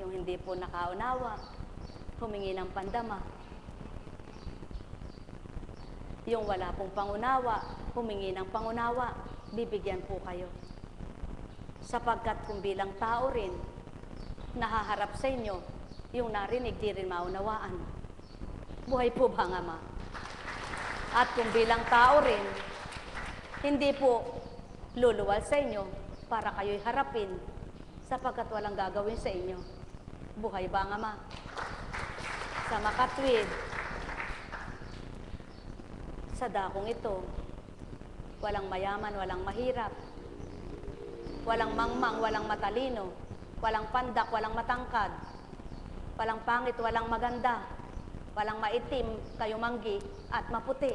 Yung hindi po nakaunawa, humingi ng pandama. Yung wala pong pangunawa, humingi ng pangunawa, bibigyan po kayo. Sapagkat kung bilang tao rin, nahaharap sa inyo, yung narinig di rin maunawaan. Buhay po ba ang Ama? At kung bilang tao rin, hindi po luluwal sa inyo para kayo'y harapin sapagkat walang gagawin sa inyo. Buhay ba ang Ama? Sa makatwid, sa dakong ito, walang mayaman, walang mahirap, walang mangmang, walang matalino, walang pandak, walang matangkad, walang pangit, walang maganda, walang maitim, kayumanggi, at maputi.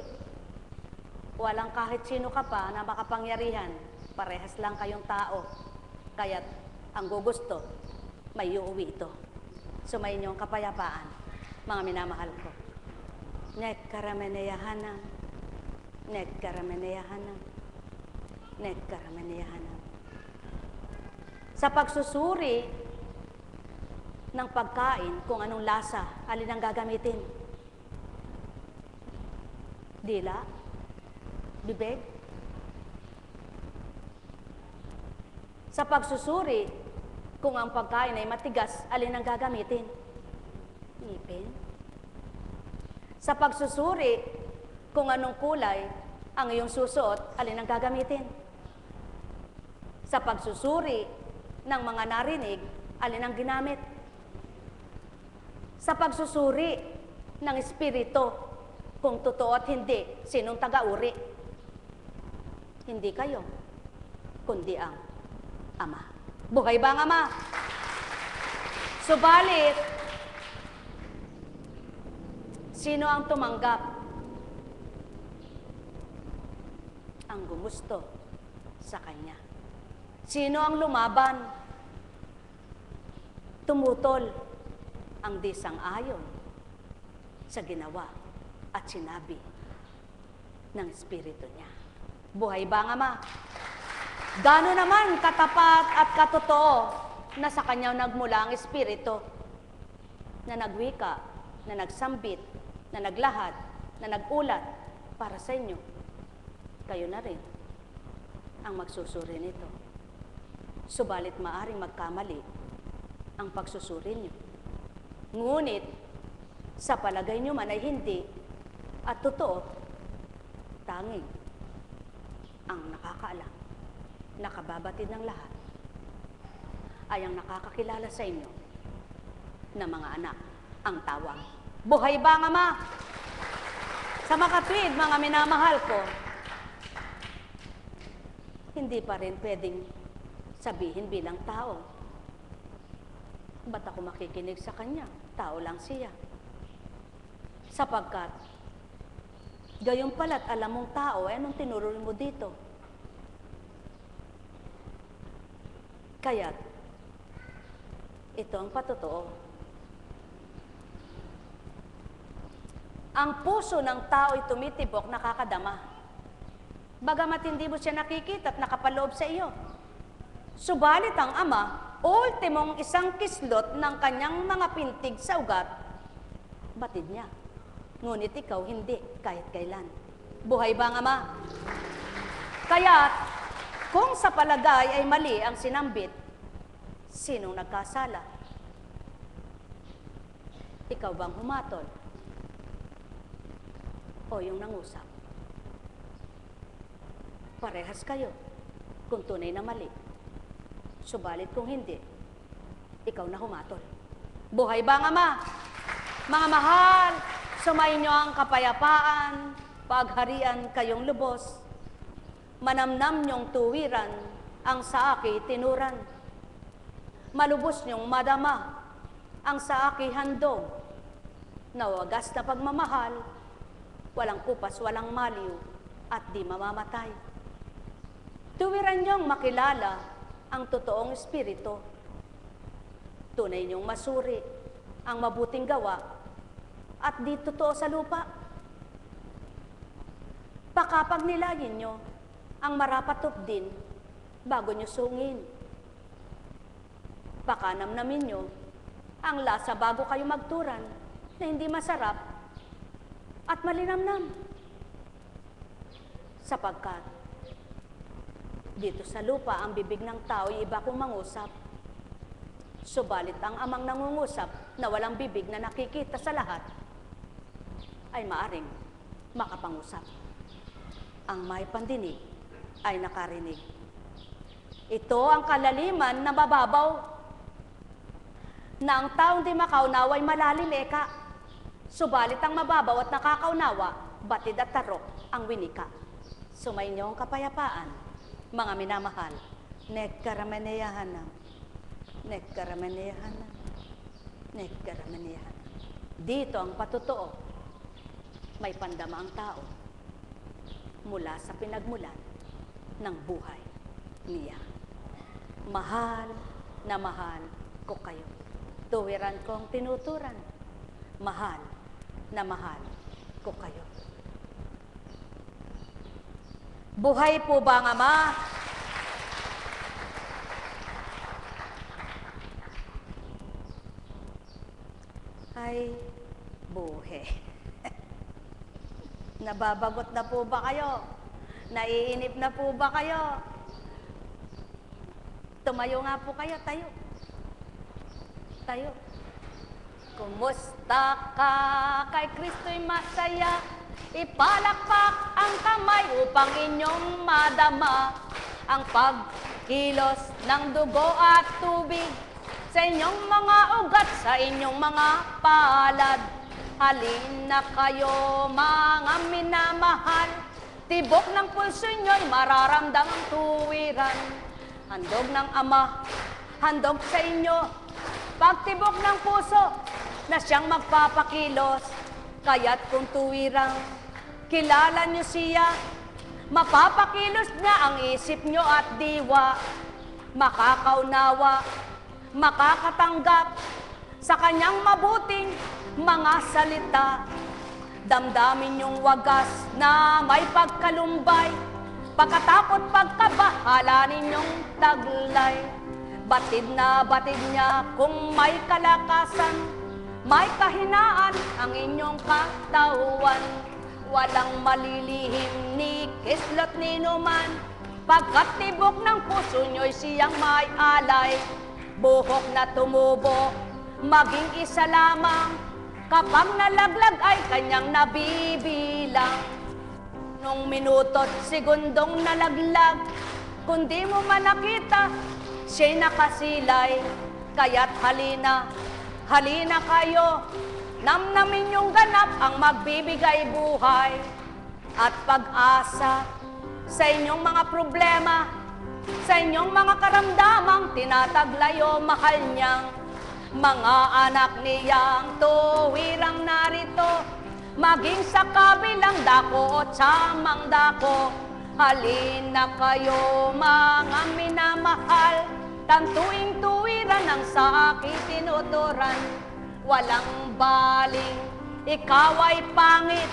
Walang kahit sino ka pa na makapangyarihan, parehas lang kayong tao. Kaya't ang gugusto, may uuwi ito. Sumayin niyo ang kapayapaan, mga minamahal ko. Nek karameneyahanam, nek karameneyahanam, nek karameneyahanam. Sa pagsusuri ng pagkain, kung anong lasa, alin ang gagamitin? Dila? Bibig? Sa pagsusuri, kung ang pagkain ay matigas, alin ang gagamitin? Ngipin? Sa pagsusuri, kung anong kulay ang iyong susuot, alin ang gagamitin? Sa pagsusuri ng mga narinig, alin ang ginamit? Sa pagsusuri ng espiritu, kung totoo at hindi, sinong taga-uri? Hindi kayo, kundi ang Ama. Buhay ba ang Ama? Subalit, sino ang tumanggap? Ang gumusto sa Kanya. Sino ang lumaban? Tumutol ang di sang-ayon sa ginawa at sinabi ng Espiritu niya. Buhay ba ang Ama? Gano naman katapat at katotoo na sa Kanya nagmula ang Espiritu na nagwika, na nagsambit, na naglahad, na nagulat para sa inyo. Kayo na rin ang magsusuri nito. Subalit maaring magkamali ang pagsusuri niyo. Ngunit, sa palagay niyo man ay hindi at totoo, tanging ang nakakaalam, nakababatid ng lahat, ay ang nakakakilala sa inyo na mga anak ang tawag. Buhay ba ang Ama? Sa makatwid, mga minamahal ko, hindi pa rin pwedeng sabihin bilang tao, ba't ako makikinig sa Kanya? Tao lang siya. Sapagkat, gayon pala't alam mong tao, anong tinuruan mo dito? Kaya't, ito ang patotoo. Ang puso ng tao ay tumitibok, nakakadama. Bagamat hindi mo siya nakikita at nakapaloob sa iyo. Subalit ang Ama, ultimong isang kislot ng kanyang mga pintig sa ugat, batid niya. Ngunit ikaw hindi, kahit kailan. Buhay ba ang Ama? Kaya't, kung sa palagay ay mali ang sinambit, sinong nagkasala? Ikaw bang humatol? O yung nangusap? Parehas kayo kung tunay na mali. Subalit kung hindi, ikaw na humatol. Buhay ba ang Ama? Mga mahal, sumayin niyo ang kapayapaan, pagharian kayong lubos, manamnam niyong tuwiran ang sa aki tinuran. Malubos niyong madama ang sa aki handog. Nawagas na pagmamahal, walang kupas, walang maliw, at di mamamatay. Tuwiran niyong makilala ang totoong espiritu. Tunay niyong masuri ang mabuting gawa at di totoo sa lupa. Pakapagnilayin niyo ang marapat din bago niyo sungin. Pakanamnamin niyo ang lasa bago kayo magturan na hindi masarap at malinamnam. Sapagkat dito sa lupa, ang bibig ng tao ay iba kung mangusap. Subalit ang amang nangungusap na walang bibig na nakikita sa lahat ay maaring makapangusap. Ang may pandinig ay nakarinig. Ito ang kalaliman na mababaw na ang taong di makaunawa ay malalim eka. Subalit ang mababaw at nakakaunawa, batid at tarok ang winika. Sumainyo ang kapayapaan, mga minamahal. Nekkaramaneyahanam. Nekkaramaneyahanam. Nekkaramaneyahanam. Dito ang patotoo. May pandama ang tao mula sa pinagmulan ng buhay niya. Mahal na mahal ko kayo. Tuwiran kong tinuturan. Mahal na mahal ko kayo. Buhay po ba ang Ama? Ay, buhay. Nababagot na po ba kayo? Naiinip na po ba kayo? Tumayo nga po kayo, tayo. Tayo. Kumusta ka? Kay Kristo'y masaya. Ipalakpak ang kamay upang inyong madama ang pagkilos ng dugo at tubig sa inyong mga ugat, sa inyong mga palad. Halina kayo, mga minamahal. Tibok ng pulso nyo'y mararamdamang tuwiran. Handog ng Ama, handog sa inyo. Pagtibok ng puso na siyang magpapakilos. Kaya't kung tuwirang kilala nyo siya, mapapakilos niya ang isip nyo at diwa. Makakaunawa, makakatanggap sa kanyang mabuting mga salita. Damdamin yung wagas na may pagkalumbay, pagkatakot pagkabahala ninyong taglay. Batid na batid niya kung may kalakasan, may kahinaan ang inyong katawan. Walang malilihim ni kislot ni numan, pagkat tibok ng puso nyo'y siyang may alay. Buhok na tumubo, maging isa lamang, kapag nalaglag ay kanyang nabibilang. Nung minuto't segundong nalaglag, kundi mo man nakita, siya'y nakasilay. Kaya't halina, halina kayo, namnamin yung ganap ang magbibigay buhay at pag-asa sa inyong mga problema, sa inyong mga karamdamang tinataglayo mahal niyang mga anak niyang tuwirang narito, maging sa kabilang dako o tsamang dako. Halina kayo, mga minamahal, tantuing tuwiran ang sa akin tinuturan. Walang baling, ikaw ay pangit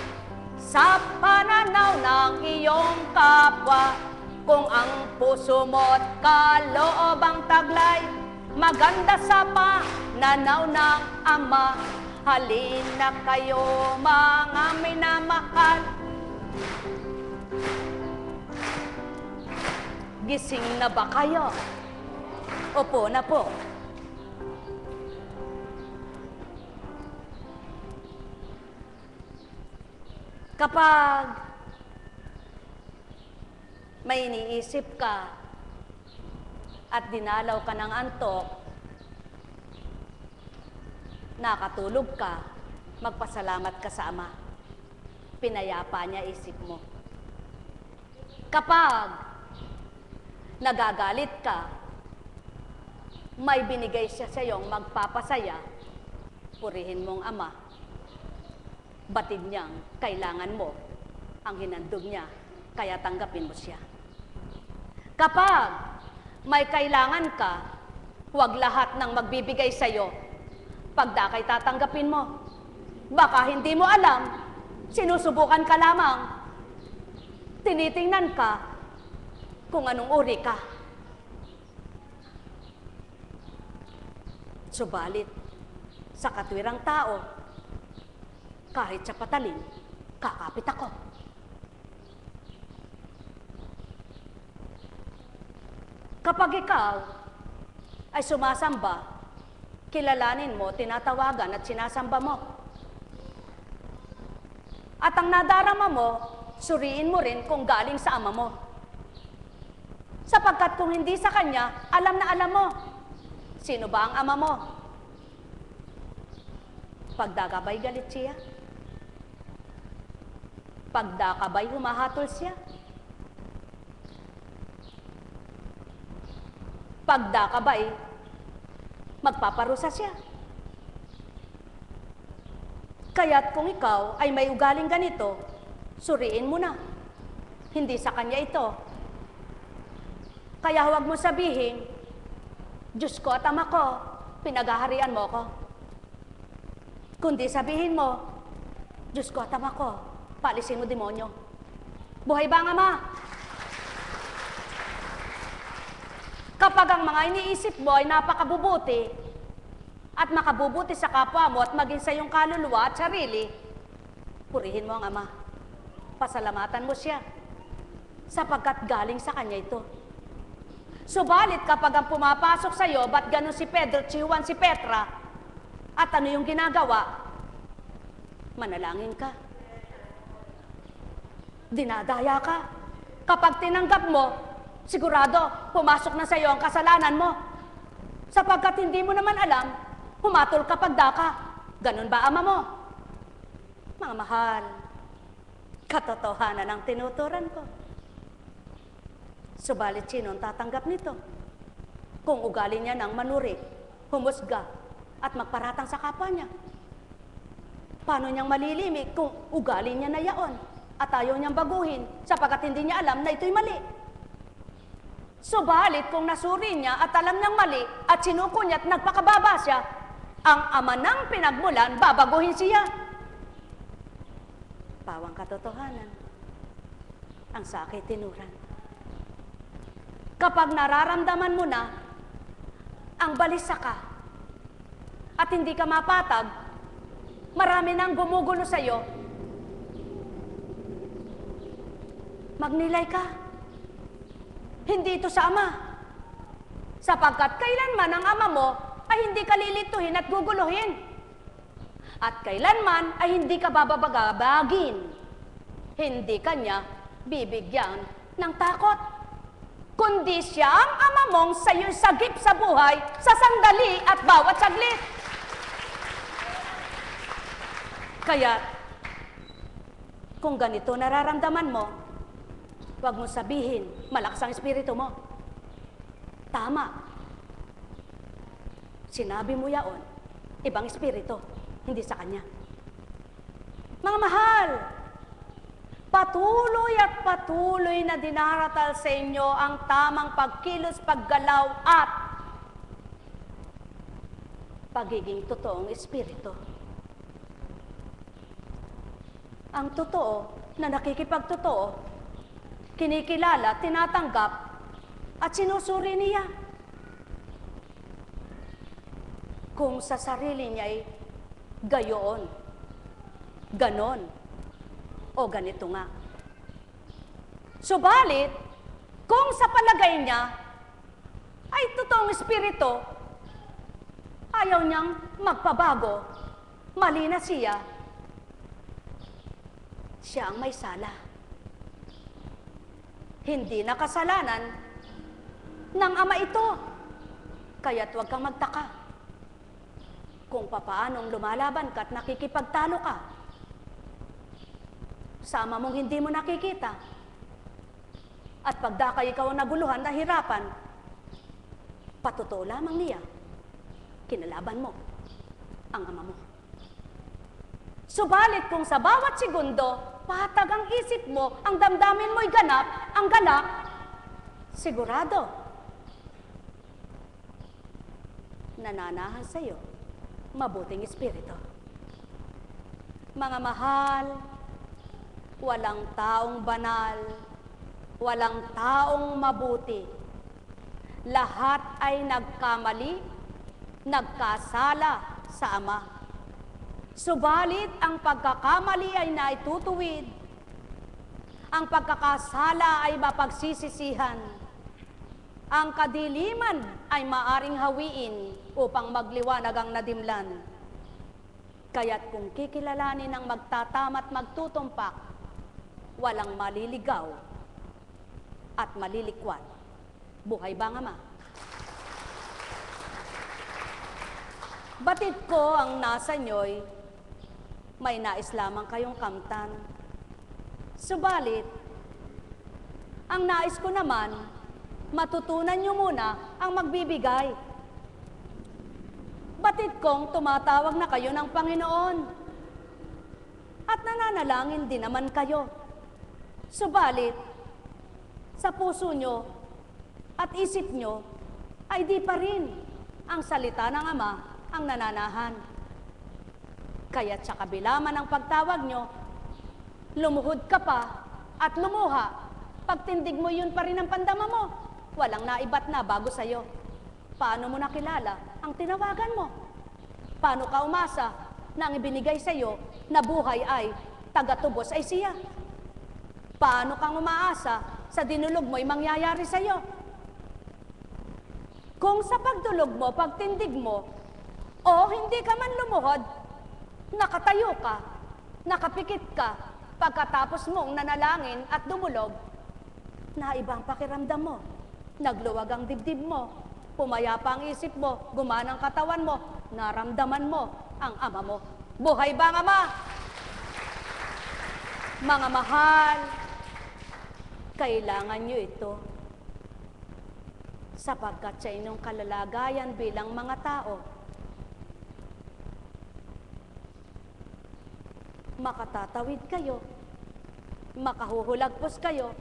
sa pananaw ng iyong kapwa. Kung ang puso mo't kaloobang taglay, maganda sa pananaw ng Ama. Halina kayo, mga minamahal. Gising na ba kayo? Opo na po. Kapag may iniisip ka at dinalaw ka ng antok, nakatulog ka, magpasalamat ka sa Ama. Pinayapa niya isip mo. Kapag nagagalit ka, may binigay siya sa iyong magpapasaya, purihin mong Ama. Batid niyang kailangan mo ang hinandog niya, kaya tanggapin mo siya. Kapag may kailangan ka, huwag lahat ng magbibigay sa iyo pagdakay tatanggapin mo. Baka hindi mo alam, sinusubukan ka lamang. Tinitingnan ka kung anong uri ka. Subalit, Sa katwirang tao, kahit sa patalim, kakapit ako. Kapag ikaw ay sumasamba, kilalanin mo, tinatawagan at sinasamba mo. At ang nadarama mo, suriin mo rin kung galing sa ama mo. Sapagkat kung hindi sa kanya, alam na alam mo. Sino ba ang ama mo? Pagdakabay galit siya? Pagdakabay humahatol siya? Pagdakabay, magpaparusa siya. Kaya't kung ikaw ay may ugaling ganito, suriin mo na. Hindi sa kanya ito. Kaya huwag mo sabihin, Diyos ko at Ama ko, pinaghaharian mo ko. Kundi sabihin mo, Diyos ko at Ama ko, paalisin mo demonyo. Buhay ba ang Ama? Kapag ang mga iniisip mo ay napakabubuti at makabubuti sa kapwa mo at maging sa iyong kaluluwa at sarili, purihin mo ang Ama. Pasalamatan mo siya sapagkat galing sa kanya ito. Subalit kapag ang pumapasok sa iyo, ba't ganun si Pedro, si Juan, si Petra, at ano yung ginagawa? Manalangin ka. Dinadaya ka. Kapag tinanggap mo, sigurado, pumasok na sa iyo ang kasalanan mo. Sapagkat hindi mo naman alam, humatol ka pagdaka. Ganun ba ama mo? Mga mahal, katotohanan ang tinuturan ko. Subalit sino ang tatanggap nito? Kung ugali niya ng manuri, humusga, at magparatang sa kapwa niya. Paano niyang malilimik kung ugali niya na yaon at ayaw niyang baguhin sapagkat hindi niya alam na ito'y mali? Subalit kung nasuri niya at alam niyang mali at sinuko niya at nagpakababa siya, ang ama ng pinagmulan, babaguhin siya. Pawang katotohanan ang sa akin tinuran. Kapag nararamdaman mo na ang balisa ka at hindi ka mapatag, marami nang gumugulo sa iyo, magnilay ka. Hindi ito sa ama. Sapagkat kailanman ang ama mo ay hindi ka lilituhin at guguluhin. At kailanman ay hindi ka bababagabagin. Hindi kanya bibigyan ng takot. Kundi siya ang ama mong sa iyong sagip sa buhay sa sandali at bawat saglit. Kaya, kung ganito nararamdaman mo, huwag mo sabihin, malakas ang espiritu mo. Tama. Sinabi mo yaon, ibang espiritu, hindi sa kanya. Mga mahal, patuloy at patuloy na dinaratal sa inyo ang tamang pagkilos, paggalaw at pagiging totoong espiritu. Ang totoo na nakikipagtotoo, kinikilala, tinatanggap at sinusuri niya. Kung sa sarili niya ay gayoon, ganon, o ganito nga. Subalit, kung sa palagay niya ay totoong espiritu, ayaw niyang magpabago, mali na siya, siya ang may sala. Hindi na kasalanan ng ama ito. Kaya't huwag kang magtaka kung papaanong lumalaban ka at nakikipagtalo ka sa ama mong hindi mo nakikita. At pagdakay ikaw ang naguluhan, nahirapan, patotoo lamang niya, kinalaban mo ang ama mo. Subalit kung sa bawat segundo, patag ang isip mo, ang damdamin mo'y ganap, ang galak, sigurado, nananahan sa iyo mabuting espiritu. Mga mahal, walang taong banal, walang taong mabuti. Lahat ay nagkamali, nagkasala sa Ama. Subalit ang pagkakamali ay naitutuwid, ang pagkakasala ay mapagsisisihan, ang kadiliman ay maaring hawiin upang magliwanag ang nadimlan. Kaya't kung kikilalanin ang magtatama at magtutumpak, walang maliligaw at malilikwat. Buhay ba nga ma? Batid ko ang nasa inyo'y may nais lamang kayong kamtan. Subalit, ang nais ko naman, matutunan nyo muna ang magbibigay. Batid kong tumatawag na kayo ng Panginoon at nananalangin din naman kayo. Subalit, sa puso nyo at isip nyo ay di pa rin ang salita ng Ama ang nananahan. Kaya't sa kabila man ang pagtawag nyo, lumuhod ka pa at lumuha. Pagtindig mo, yun pa rin ang pandama mo. Walang naibat na bago sa'yo. Paano mo nakilala ang tinawagan mo? Paano ka umasa na ang ibinigay sa'yo na buhay ay tagatubos ay siya? Paano kang umaasa sa dinulog mo'y mangyayari sa'yo? Kung sa pagdulog mo, pagtindig mo, o hindi ka man lumuhod, nakatayo ka, nakapikit ka, pagkatapos mong nanalangin at dumulog, na ibang pakiramdam mo, nagluwag ang dibdib mo, pumayapa ang isip mo, gumana ang katawan mo, naramdaman mo ang Ama mo. Buhay ba ang Ama? Mga mahal, kailangan nyo ito sapagkat sa inyong kalalagayan bilang mga tao, makatatawid kayo, makahuhulagpos kayo,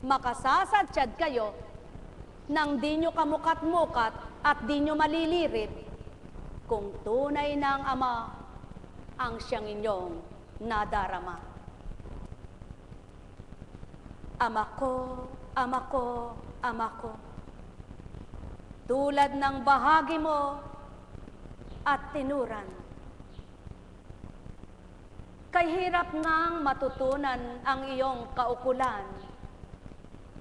makasasadsyad kayo, nang di nyo kamukat-mukat at di nyo malilirit kung tunay ng Ama ang siyang inyong nadarama. Ama ko, Ama ko, Ama ko, tulad ng bahagi mo at tinuran, kay hirap ngang matutunan ang iyong kaukulan,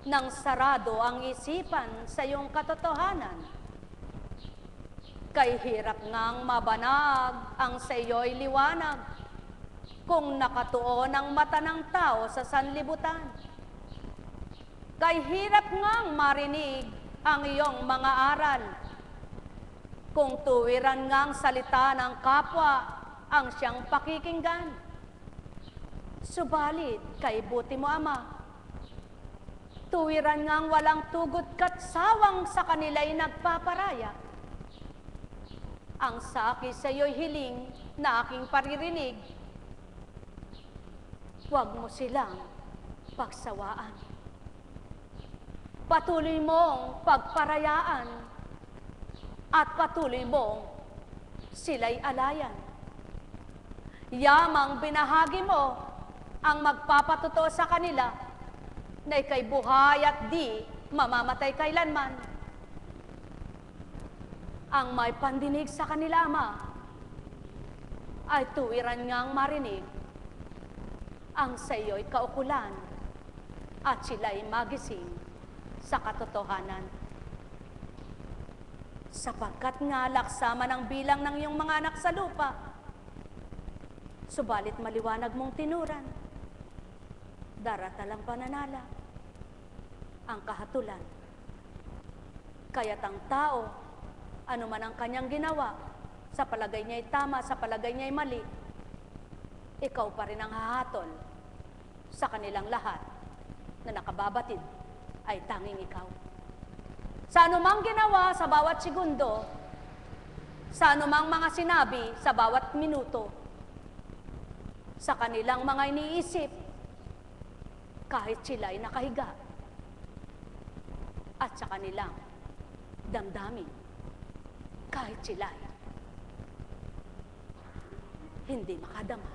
nang sarado ang isipan sa iyong katotohanan. Kay hirap ngang mabanag ang sa iyo'y liwanag, kung nakatuon ang mata ng tao sa sanlibutan. Kay hirap ngang marinig ang iyong mga aral, kung tuwiran ngang salita ng kapwa ang siyang pakikinggan. Subalit, kay buti mo, Ama, tuwiran ngang walang tugot kat sawang sa kanila'y nagpaparaya. Ang saki sa iyo'y hiling na aking paririnig, huwag mo silang pagsawaan. Patuloy mong pagparayaan at patuloy mong sila'y alayan. Yamang binahagi mo ang magpapatotoo sa kanila na ika'y buhay at di mamamatay kailanman. Ang may pandinig sa kanila, Ama, ay tuwiran ngang marinig ang sa iyo'y kaukulan at sila'y magising sa katotohanan. Sapagkat nga laksama ng bilang ng iyong mga anak sa lupa, subalit maliwanag mong tinuran, daratalang pananala ang kahatulan. Kaya't ang tao, ano man ang kanyang ginawa, sa palagay niya'y tama, sa palagay niya'y mali, ikaw pa rin ang hahatol sa kanilang lahat na nakababatid ay tanging ikaw. Sa anumang ginawa sa bawat segundo, sa anumang mga sinabi sa bawat minuto, sa kanilang mga iniisip, kahit sila'y nakahiga, at sa kanilang damdamin, kahit sila'y hindi makadama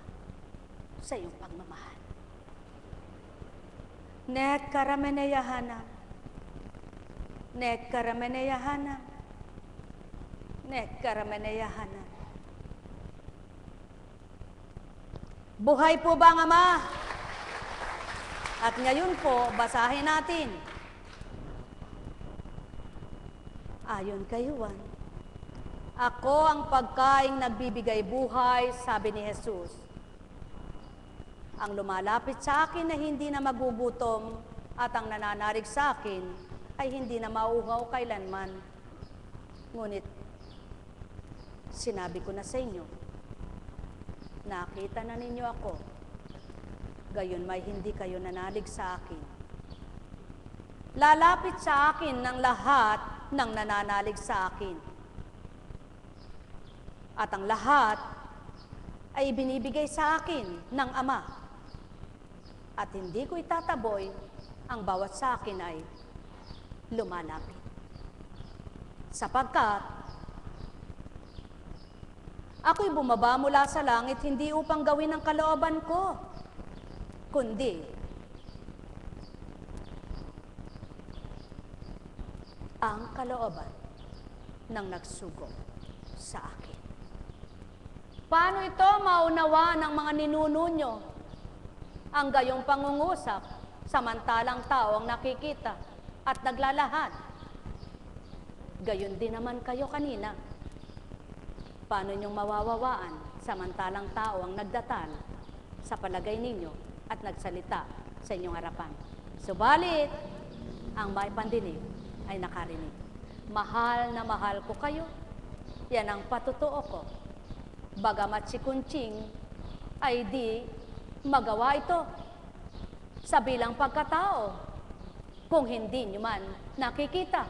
sa iyong pagmamahal. Nek karameneyahana, nek karameneyahana, nek karameneyahana. Buhay po ba ang Ama? At ngayon po, basahin natin. Ayon kay Juan, ako ang pagkaing nagbibigay buhay, sabi ni Jesus. Ang lumalapit sa akin ay hindi na magugutom, at ang nananarig sa akin ay hindi na mauuhaw kailanman. Ngunit, sinabi ko na sa inyo, nakita na ninyo ako, gayon may hindi kayo nanalig sa akin. Lalapit sa akin ng lahat ng nananalig sa akin. At ang lahat ay binibigay sa akin ng Ama. At hindi ko itataboy, ang bawat sa akin ay lumalapit. Sapagkat ako'y bumaba mula sa langit hindi upang gawin ang kalooban ko, kundi ang kalooban ng nagsugo sa akin. Paano ito maunawa ng mga ninuno nyo? Ang gayong pangungusap, samantalang tao ang nakikita at naglalahad. Gayon din naman kayo kanina. Paano nyong mawawawaan, samantalang tao ang nagdatal sa palagay ninyo at nagsalita sa inyong harapan. Subalit, ang may pandinig ay nakarinig. Mahal na mahal ko kayo. Yan ang patotoo ko. Bagamat si Kunching ay di magawa ito sa bilang pagkatao, kung hindi nyo man nakikita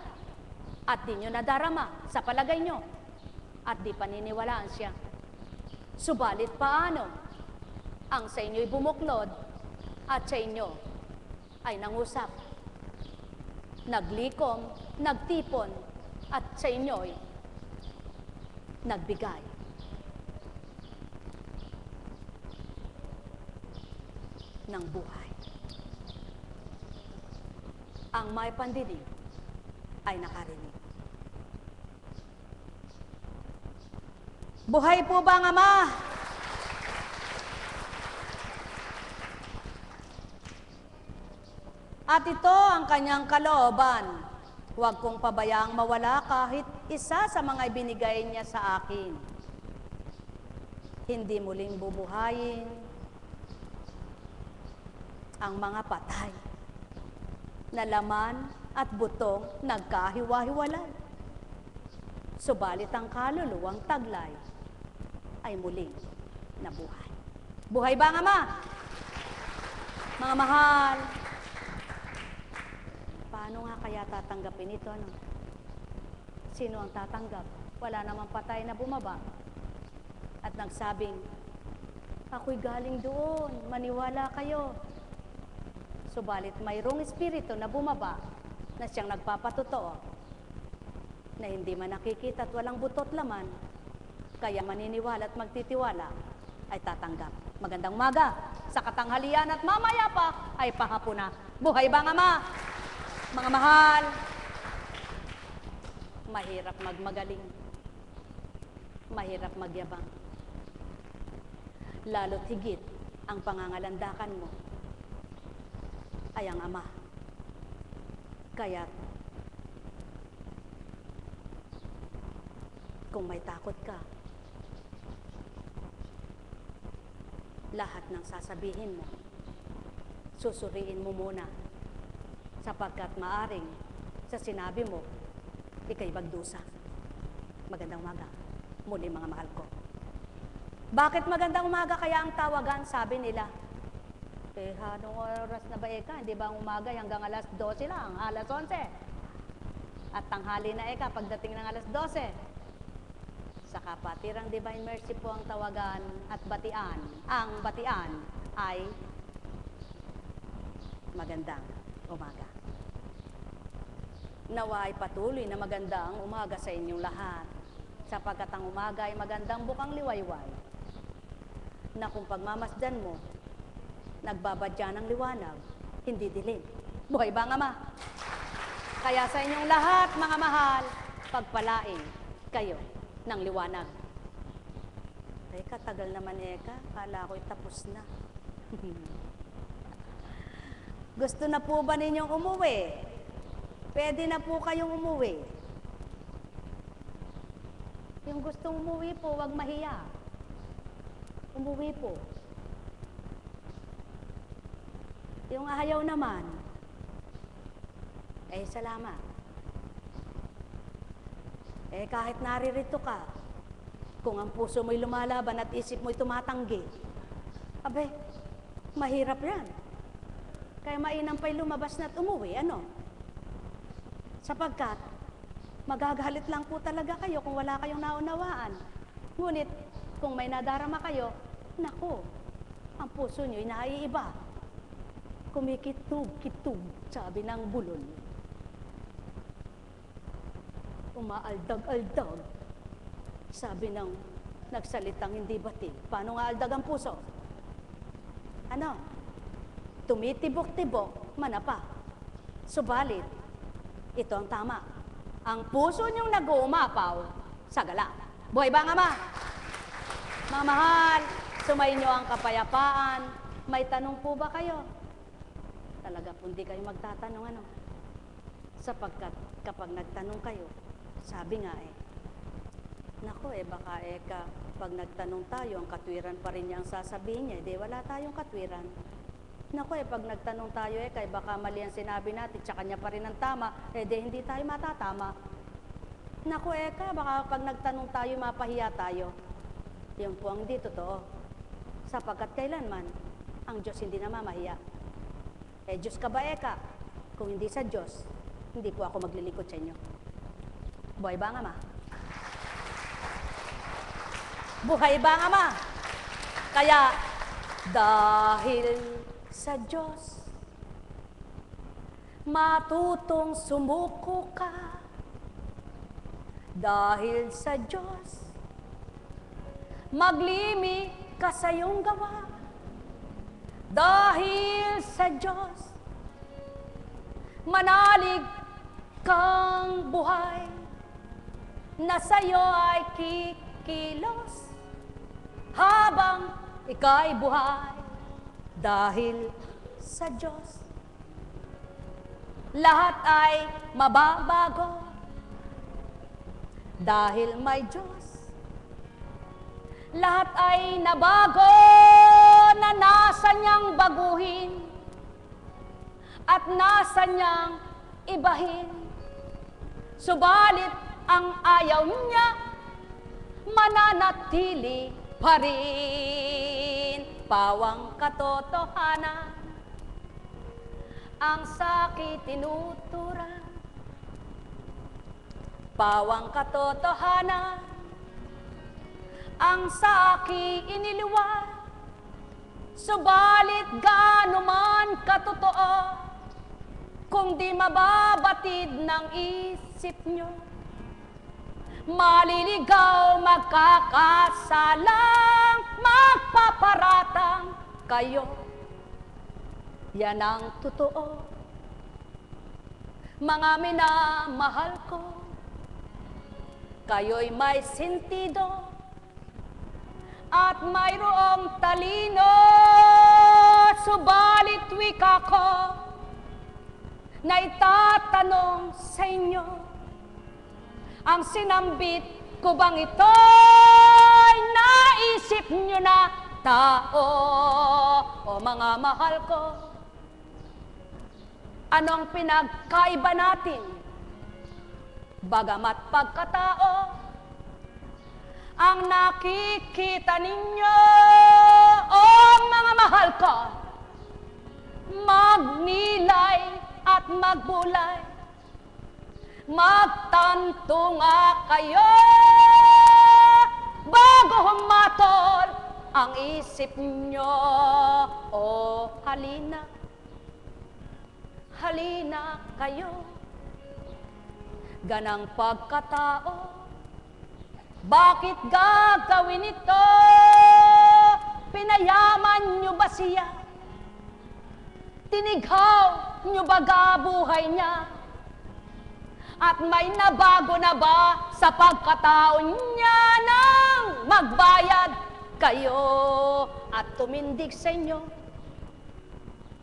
at di nyo nadarama sa palagay nyo at di paniniwalaan siya. Subalit paano ang sa inyo'y bumuklod at sa inyo ay nangusap, naglikom, nagtipon at sa inyo'y nagbigay. Ng buhay. Ang may pandinig ay nakarinig. Buhay po ba ang Ama? At ito ang kanyang kalooban. Huwag kong pabayaang mawala kahit isa sa mga ibinigay niya sa akin. Hindi muling bubuhayin ang mga patay na laman at butong nagkahiwa-hiwalay. Subalit ang kaluluwang taglay ay muling nabuhay. Buhay ba ang Ama? Mga mahal, paano nga kaya tatanggapin ito? Ano? Sino ang tatanggap? Wala namang patay na bumaba at nagsabing, ako'y galing doon, maniwala kayo. Subalit mayroong espiritu na bumaba na siyang nagpapatotoo na hindi man nakikita at walang butot laman, kaya maniniwala at magtitiwala ay tatanggap. Magandang umaga, sa katanghalian at mamaya pa ay pahapon na. Buhay ba ang Ama? Mga mahal, mahirap magmagaling, mahirap magyabang, lalo't higit ang pangangalandakan mo ay ang Ama. Kaya kung may takot ka, lahat ng sasabihin mo, susuriin mo muna, sapagkat maaring sa sinabi mo, ika'y magdusa. Magandang umaga, muli mga mahal ko. Bakit magandang umaga kaya ang tawagan? Sabi nila, anong oras na ba hindi ba ang umaga hanggang alas 12 lang, alas 11? At tanghali na pagdating ng alas 12. Sa Kapatirang Divine Mercy po ang tawagan at batian. Ang batian ay magandang umaga. Nawa ay patuloy na magandang umaga sa inyong lahat, sapagkat ang umaga ay magandang bukang liwayway, na kung pagmamasdan mo, nagbabadya ng liwanag, hindi dilim. Buhay ba ang Ama? Kaya sa inyong lahat, mga mahal, pagpalain kayo ng liwanag. Teka, katagal naman eka. Kala ko'y tapos na. Gusto na po ba ninyong umuwi? Pwede na po kayong umuwi. Yung gustong umuwi po, wag mahiya. Umuwi po. Yung ayaw naman, salamat. Kahit naririto ka, kung ang puso mo'y lumalaban at isip mo'y tumatanggi, abe, mahirap yan. Kaya mainam pa'y lumabas na't umuwi, ano? Sapagkat, magagalit lang po talaga kayo kung wala kayong naunawaan. Ngunit, kung may nadarama kayo, naku, ang puso nyo'y naiiba. Kumikitug-kitug, sabi ng bulol. Umaaldag-aldag, sabi ng nagsalitang hindi batil. Paano nga aldag ang puso? Ano? Tumitibok-tibok, manapa. Subalit, ito ang tama. Ang puso niyong nag-uumapaw, sagala. Buhay ba nga ma? Mga mahal, sumainyo ang kapayapaan. May tanong po ba kayo? Talaga po hindi kayo magtatanong, ano? Sapagkat kapag nagtanong kayo, sabi nga naku baka pag nagtanong tayo, ang katwiran pa rin niya ang sasabihin niya, wala tayong katwiran. Naku pag nagtanong tayo kay baka mali ang sinabi natin, tsaka niya pa rin ang tama, hindi tayo matatama. Naku baka pag nagtanong tayo, mapahiya tayo. Yun po ang hindi totoo. Sapagkat kailanman, ang Diyos hindi na mamahiya. Diyos ka ba Kung hindi sa Diyos, hindi po ako maglilingkod sa inyo. Buhay ba nga ma? Buhay ba nga ma? Kaya, dahil sa Diyos, matutong sumuko ka. Dahil sa Diyos, maglimi ka sa iyong gawa. Dahil sa Diyos, manalig kang buhay na sa'yo ay kikilos habang ika'y buhay. Dahil sa Diyos, lahat ay mababago. Dahil may Diyos, lahat ay nabago na nasa niyang baguhin at nasa niyang ibahin. Subalit ang ayaw niya mananatili pa rin. Pawang katotohanan ang sa'ki tinuturan. Pawang katotohanan ang sa'ki iniliwan. Subalit gaano man katotoo, kung di mababatid ng isip nyo, maliligaw, magkakasalang, magpaparatang kayo. Yan ang totoo. Mga minamahal ko, kayo'y may sentido at mayroong talino. Subalit wika ko na itatanong sa inyo, ang sinambit ko bang ito'y naisip nyo na tao? O mga mahal ko, anong pinagkaiba natin? Bagamat pagkatao, ang nakikita ninyo, o mga mahal ko, magnilay at magbulay, magtanto nga kayo bago humatol ang isip nyo. O halina, halina kayo, ganang pagkatao, bakit gagawin ito? Pinayaman nyo ba siya? Tinighaw nyo baga buhay niya? At may nabago na ba sa pagkatao niya nang magbayad kayo at tumindig sa inyo.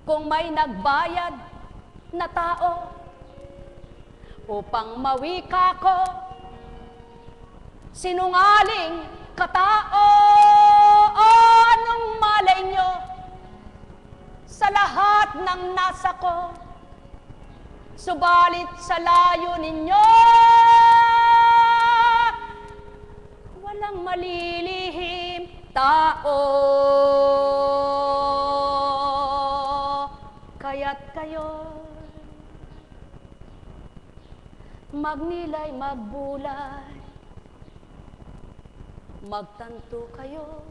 Kung may nagbayad na tao upang mawika ko, sinungaling katao, o anong malay nyo sa lahat ng nasa ko, subalit sa layo ninyo walang malilihim tao. Kaya't kayo magnilay, magbulay, magtanto kayo,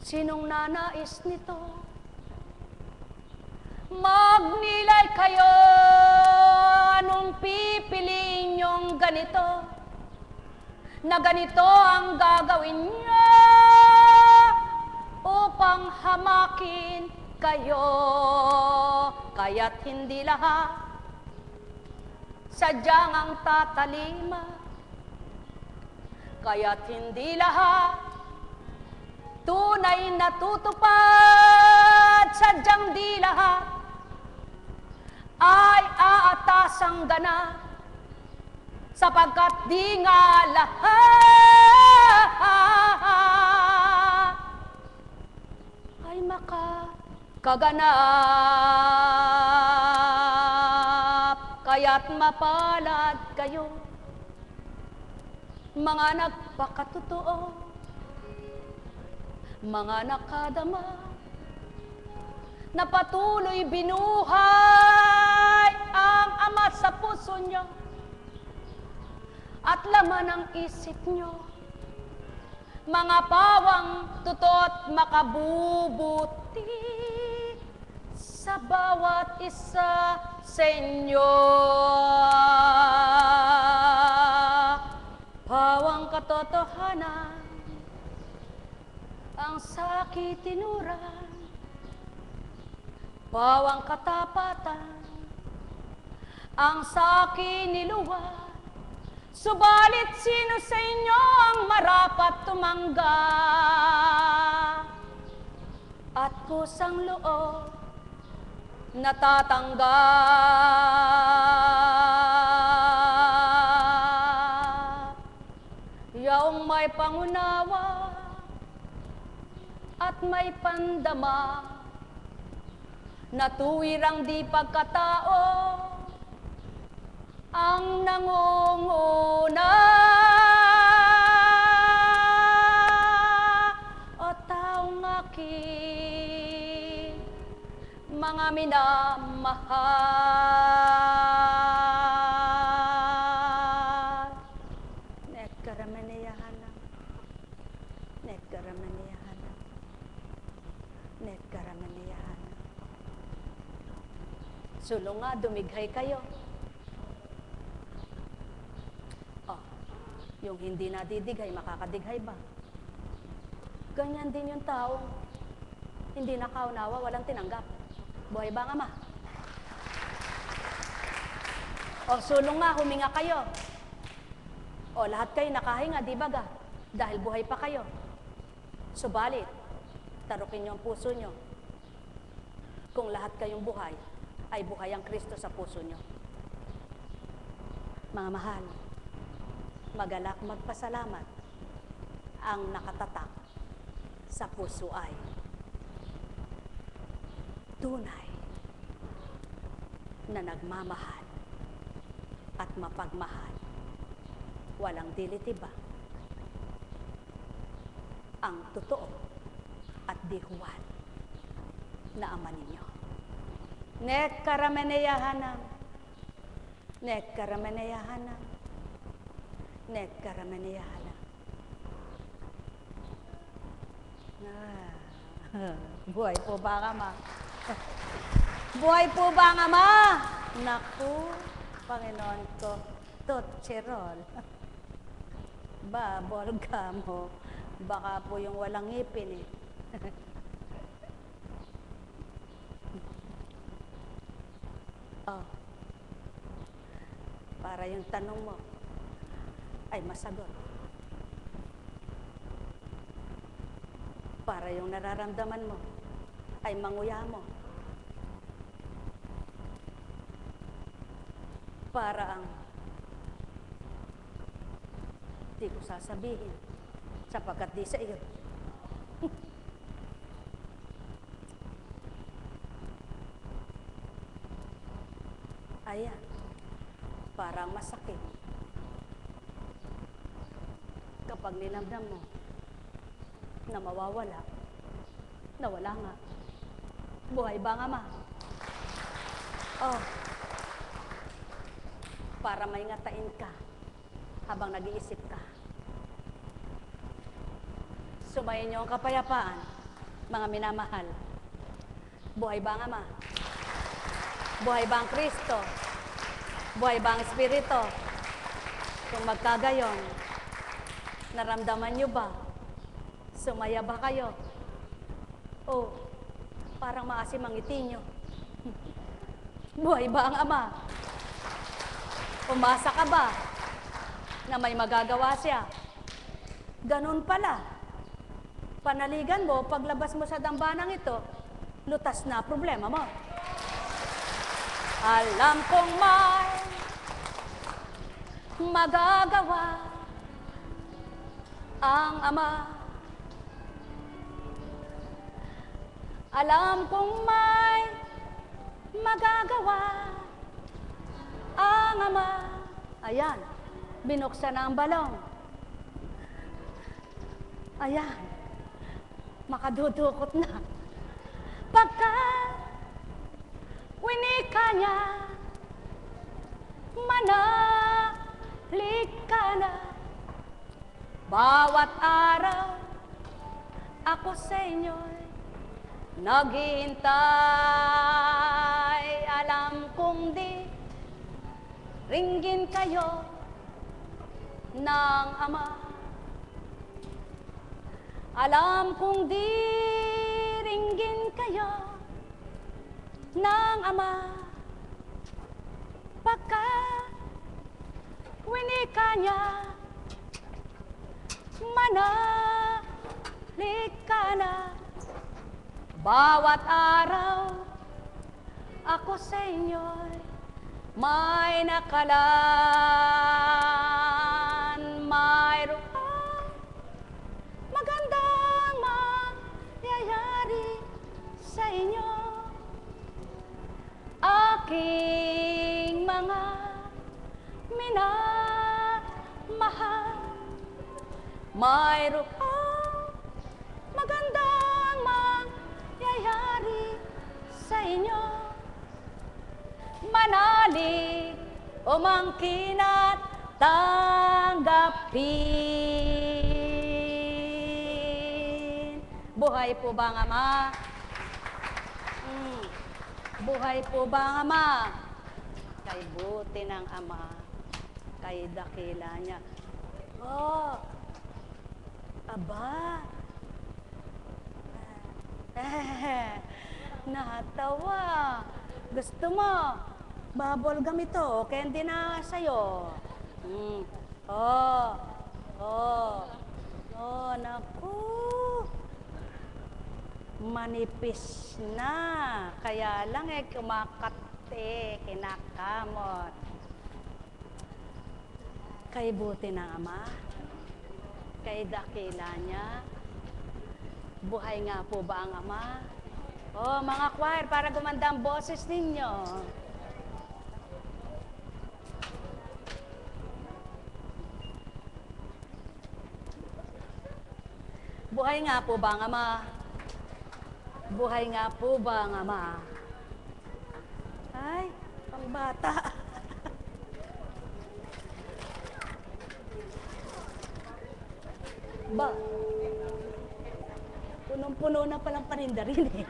sinong nanais nito? Magnilay kayo, anong pipiliin niyong ganito? Na ganito ang gagawin niyo upang hamakin kayo. Kaya't hindi lahat sadyang ang tatalima, kaya't hindi lahat tunay na tutupad, sadyang di lahat ay aatasang ganap, sapagkat di nga lahat ay makakaganap. Kaya't mapalad kayo, mga nagpakatotoo, mga nakadama, na patuloy binuhay ang Ama sa puso nyo at laman ng isip nyo, mga pawang toto't makabubuti sa bawat isa sa inyo. Pawang katotohanan ang sakit tinuran, pawang katapatan ang sakit niluwat, subalit sino sa inyo ang marapat tumanggap at kusang loob natatanggap? Yaong may pangunawa at may pandama, na tuwirang di pagkatao ang nangunguna, o taong aking mga minamahal. Nekkaramaniyahanam, nekkaramaniyahanam, nekkaramaniyahanam. Sulong nga, dumighay kayo. Yung hindi nadidighay, makakadighay ba? Ganyan din yung taong hindi nakaunawa, walang tinanggap. Buhay ba nga, Ama? O sulong nga, huminga kayo. O lahat kayo nakahinga, di ba ga? Dahil buhay pa kayo. Subalit, tarukin nyo ang puso nyo. Kung lahat kayong buhay, ay buhay ang Kristo sa puso nyo. Mga mahal, magalak magpasalamat, ang nakatatak sa puso ay tunay na nagmamahal at mapagmahal, walang dilitiba, ang totoo at dihuwal na Ama ninyo. Nekkaramaniyahanam, nekkaramaniyahanam, nekkaramaniyahanam. Buhay po ba ang Ama? Buhay po ba ang Ama? Naku, Panginoon ko, Tutchirol. Babol ka mo. Baka po yung walang ngipin eh. Oh. Para yung tanong mo ay masagot. para yung nararamdaman mo ay manguya mo. Para ang di ko sasabihin sapagkat di sa iyo. Ayan, parang masakit kapag nilamdam mo na mawawala, na wala nga. Buhay ba nga, ma? Oh, para may ngatain ka habang nag-iisip ka. Sumayin niyo ang kapayapaan, mga minamahal. Buhay ba nga, ma? Buhay ba ang Kristo? Buhay ba ang Espiritu? Kung magkagayon, naramdaman niyo ba? Sumaya ba kayo? O parang maasim ang ngiti niyo? Buhay ba ang Ama? Umasa ka ba na may magagawa siya? Ganun pala. Panaligan mo, paglabas mo sa dambanang ito, lutas na problema mo. Alam kong may magagawa ang Ama. Alam kong may magagawa ang Ama. Ayan, binuksan na ang balong. Ayan, makadudukot na. Pagkat winika niya, manalik ka na. Bawat araw, ako sa inyo'y naghihintay. Alam kong di ringgin kayo ng Ama. Alam kong di ringgin kayo ng Ama. Pagkat winika niya, manalik ka na. Bawat araw, ako sa inyo'y may nakalaan. Mayroong magandang mangyayari sa inyo. Aking mga minamahal, mayroong magandang mangyayari sa inyo. Manalig o mangkin at tanggapin. Buhay po ba ang Ama? Buhay po ba ang Ama? Kay buti ng Ama, kay dakila niya. Oh, aba. Natawa. Gusto mo? Bubble gum ito. Okay, hindi na sa'yo. Naku. Manipis na. Kaya lang kumakate, kinakamot. Kay buti ng Ama, kay dakila niya. Buhay nga po ba ang Ama? Oh, mga choir, para gumanda ang boses ninyo. Buhay nga po ba ang Ama? Buhay nga po ba ang Ama? Ay, pangbata. Ba? Punong-puno na palang paninda rin eh.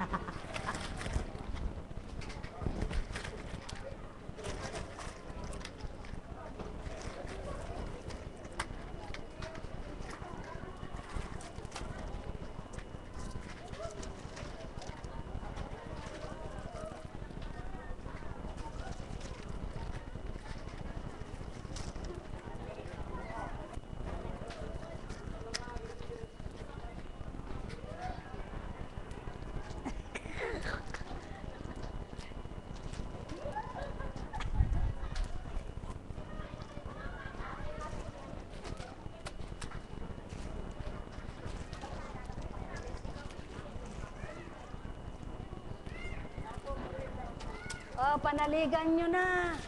Oh, panaligan nyo na.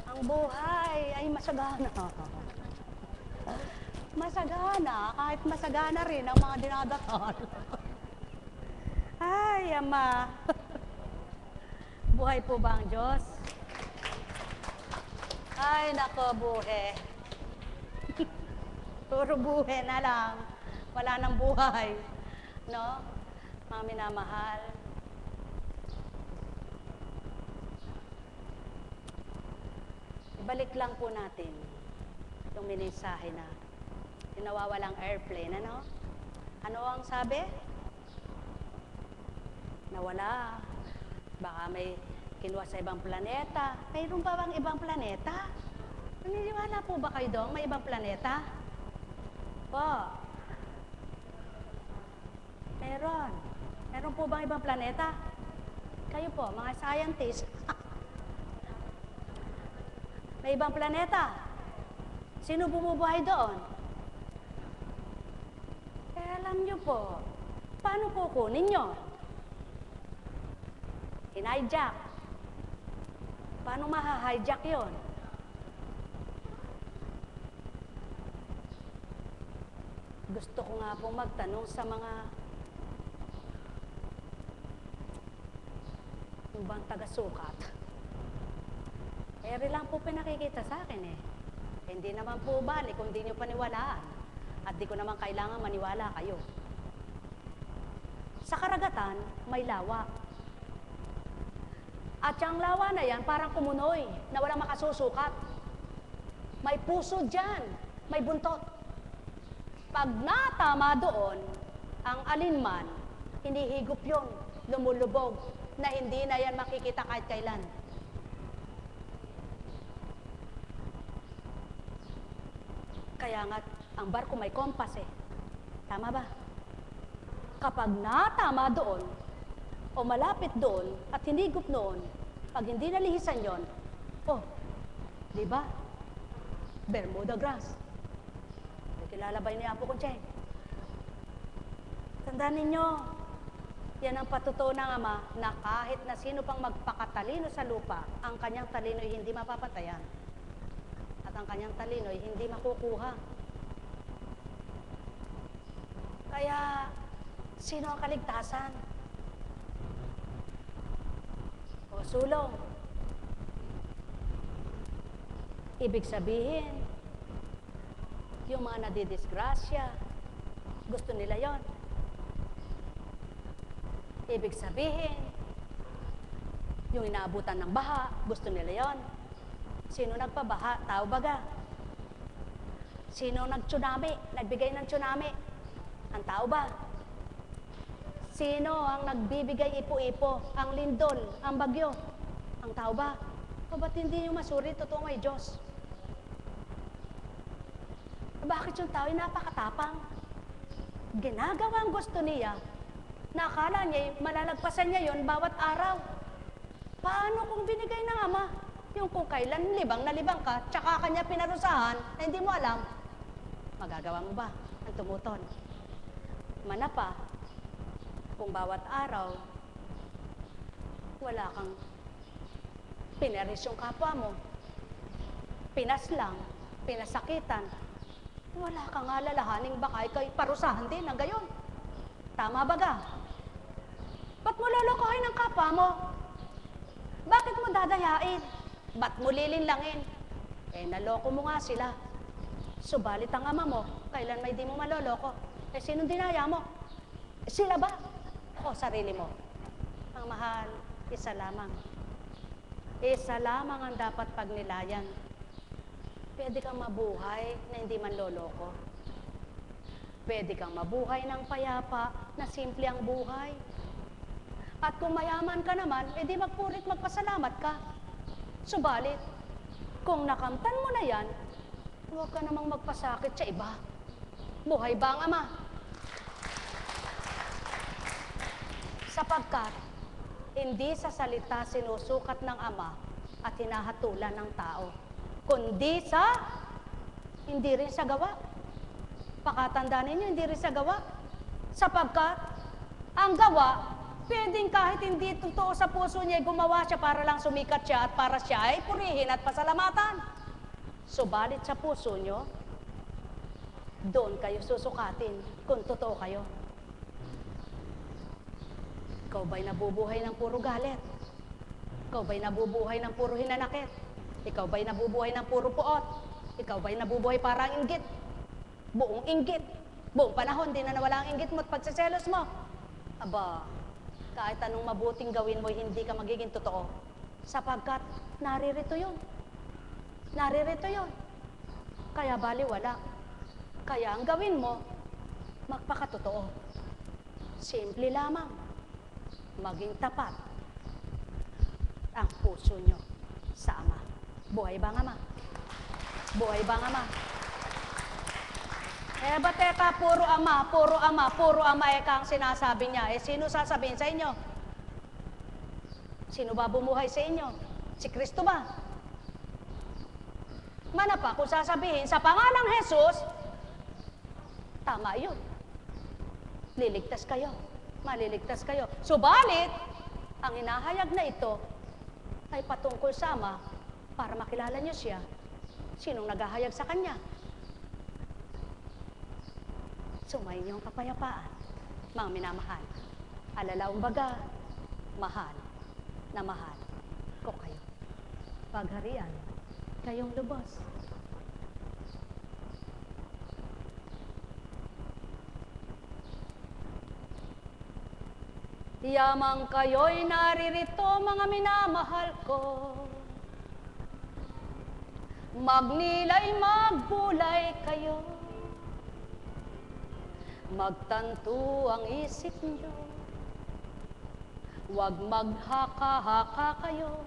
Ang buhay ay masagana. Masagana, kahit masagana rin ang mga dinadatal. Ay, Ama. Buhay po ba ang Diyos? Ay, nako, buhay. Puro buhay na lang. Wala nang buhay. No? Mga minamahal. Ibalik lang po natin itong minisahe na yung nawawalang airplane, ano? Ano ang sabi? Nawala. Baka may kinuha sa ibang planeta. Mayroon ba bang ibang planeta? Naniniwala po ba kayo doon? May ibang planeta? Po. Meron. Meron po bang ibang planeta? Kayo po, mga scientists. May ibang planeta. Sino bumubuhay doon? Eh, alam nyo po, paano kukunin nyo? Hinijack. Paano maha-hijack yun? Gusto ko nga pong magtanong sa mga yung bang taga-sukat. Eri lang po pinakikita sa akin eh. Hindi naman po balik kung di nyo paniwalaan. At di ko naman kailangan maniwala kayo. Sa karagatan, may lawa. At yung lawa na yan, parang kumunoy, na walang makasusukat. May puso dyan, may buntot. Pag natama doon, ang alinman, hinihigop yun, lumulubog, na hindi na yan makikita kahit kailan. Kaya nga, ang barko may kompas eh. Tama ba? Kapag natama doon, o malapit doon, at hinigop noon, pag hindi nalihisan yon, oh, di ba? Bermuda grass. Kilalabay ni Apo Concheng. Tandaan ninyo, yan ang patutuo ng Ama na kahit na sino pang magpakatalino sa lupa, ang kanyang talino ay hindi mapapatayan. At ang kanyang talino ay hindi makukuha. Kaya, sino ang kaligtasan? O sulong. Ibig sabihin, yung mga nadidisgrasya, gusto nila yon. Ibig sabihin, yung inaabutan ng baha, gusto nila yon. Sino nagpabaha? Tao baga. Sino nag-tsunami? Nagbigay ng tsunami? Ang tao ba? Sino ang nagbibigay ipo-ipo? Ang lindol, ang bagyo? Ang tao ba? O ba't hindi nyo masuri? Totoo may Diyos. Bakit yung tao ay napakatapang? Ginagawa ang gusto niya, na akala niya, malalagpasan niya yon bawat araw. Paano kung binigay ng Ama? Yung kung kailan libang na libang ka, tsaka kanya pinarusahan, na hindi mo alam, magagawa mo ba ang tumuton? Manapa, kung bawat araw, wala kang pinaris yung kapwa mo, pinaslang, pinasakitan, wala kang alalahaning baka ikaw'y parusahan din ng gayon. Tama ba ga? Ba't mo lolokohin ang kapwa mo? Bakit mo dadayain? Ba't mo lilinlangin? Eh, naloko mo nga sila. Subalit ang Ama mo, kailan may di mo maloloko? Eh, sinong dinaya mo? Sila ba? O sarili mo? Ang mahal, isa lamang. Isa lamang ang dapat pagnilayan. Pwede kang mabuhay na hindi man loloko. Pwede kang mabuhay ng payapa na simple ang buhay. At kung mayaman ka naman, edi magpurit magpasalamat ka. Subalit, kung nakamtan mo na yan, huwag ka namang magpasakit sa iba. Buhay ba ang Ama? Sapagkat, hindi sa salita sinusukat ng Ama at hinahatulan ng tao, kundi sa, hindi rin sa gawa. Pakatandaan ninyo, hindi rin sa gawa. Sapagkat, ang gawa Pwedeng kahit hindi totoo sa puso niya, gumawa siya para lang sumikat siya at para siya ay purihin at pasalamatan. Subalit sa puso niyo, doon kayo susukatin kung totoo kayo. Ikaw ba'y nabubuhay ng puro galit? Ikaw ba'y nabubuhay ng puro hinanakit? Ikaw ba'y nabubuhay ng puro puot? Ikaw ba'y nabubuhay parang inggit? Buong inggit. Buong panahon, di na nawala ang inggit mo at pagsiselos mo. Aba, kahit anong mabuting gawin mo, hindi ka magiging totoo. Sapagkat naririto yun. Naririto yun. Kaya baliwala. Kaya ang gawin mo, magpakatotoo. Simple lamang. Maging tapat ang puso nyo sa Ama. Buhay ba ang Ama? Buhay ba ang Ama? Ba't teka, puro Ama, puro Ama, puro Ama ang sinasabi niya. Sino sasabihin sa inyo? Sino ba bumuhay sa inyo? Si Kristo ba? Mana pa, kung sasabihin, sa pangalang Jesus, tama yun. Liligtas kayo. Maliligtas kayo. Subalit, ang hinahayag na ito ay patungkol sa Ama para makilala niyo siya. Sinong naghahayag sa Kanya? Sumayin niyo ang kapayapaan, mga minamahal. Alalaong baga, mahal na mahal ko kayo. Pagharian, kayong lubos. Yamang kayo'y naririto, mga minamahal ko. Magnilay, magbulay kayo. Magtanto ang isip niyo. Huwag maghaka-haka kayo,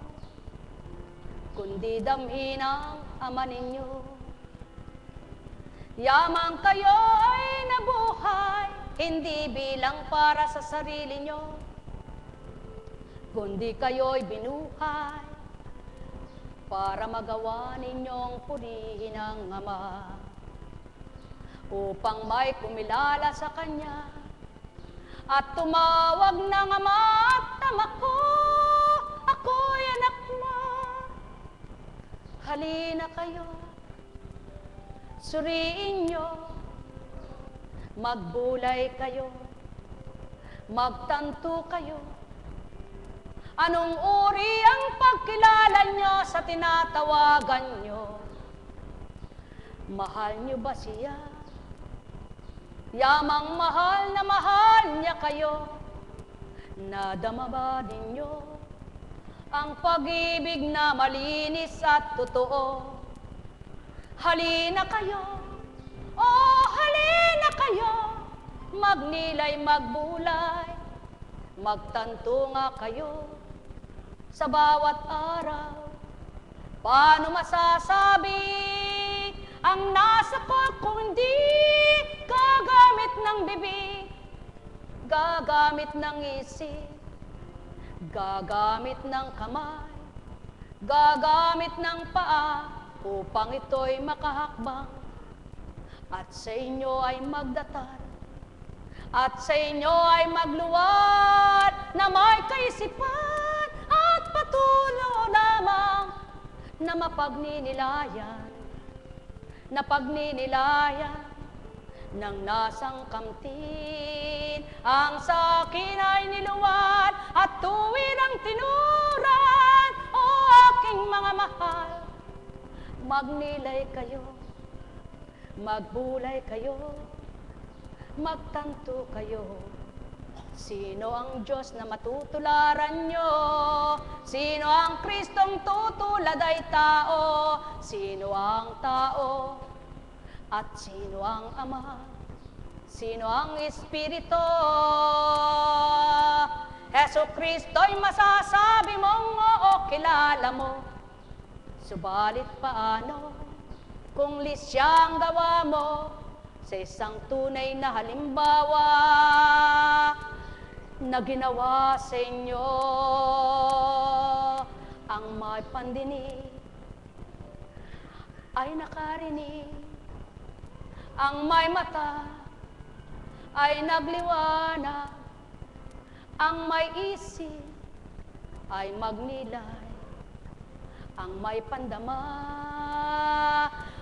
kundi damhin ang Ama ninyo. Yamang kayo ay nabuhay, hindi bilang para sa sarili nyo, kundi kayo'y binuhay para magawa ninyong purihin ang Ama, upang may kumilala sa Kanya at tumawag ng Ama at Ama ko, ako'y anak mo. Halina kayo, suriin nyo, magbulay kayo, magtanto kayo. Anong uri ang pagkilala nyo sa tinatawagan nyo? Mahal nyo ba siya? Yamang mahal na mahal niya kayo. Nadama ba ninyo ang pag-ibig na malinis at totoo? Halina kayo, oh halina kayo, magnilay, magbulay, magtanto nga kayo sa bawat araw. Paano masasabi ang nasa ko kung hindi gagamit ng bibig, gagamit ng isip, gagamit ng kamay, gagamit ng paa, upang ito'y makahakbang at sa inyo ay magdatar at sa inyo ay magluwad na may kaisipan at patuloy lamang na mapagninilaya ng nasang kamtin. Ang sakin ay niluwad at tuwid ang tinuran, o aking mga mahal. Magnilay kayo, magbulay kayo, magtanto kayo. Sino ang Diyos na matutularan nyo? Sino ang Kristong tutulad ay tao? Sino ang tao? At sino ang Ama? Sino ang Espiritu? Heso Kristo'y masasabi mong oo, kilala mo. Subalit paano kung lisyang gawa mo sa isang tunay na halimbawa na ginawa sa inyo? Ang may pandinig ay nakarinig, ang may mata ay nagliwanag, Ang may isip ay magnilay, ang may pandama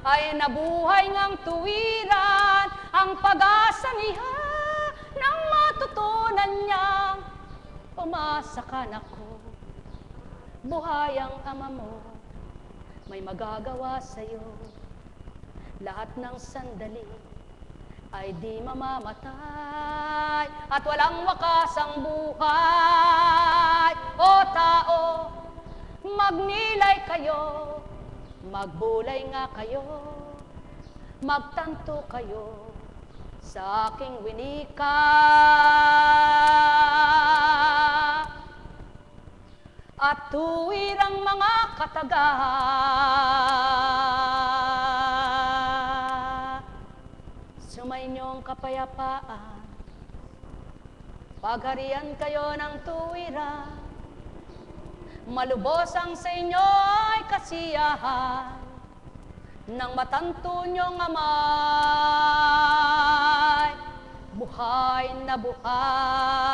ay nabuhay ngang tuwiran, ang pag-asa niya nang matutunan niyang umasa ka na ko. Buhay ang ama mo, may magagawa sa'yo. Lahat ng sandali ay di mamamatay at walang wakas ang buhay. O tao, magnilay kayo, magbulay nga kayo, magtanto kayo sa aking winika. At tuwirang mga kataga, sumainyo ang kapayapaan, pagharian kayo ng tuwira, malubos ang sa inyo ay kasiyahan, nang matanto niyong amay, buhay na buhay.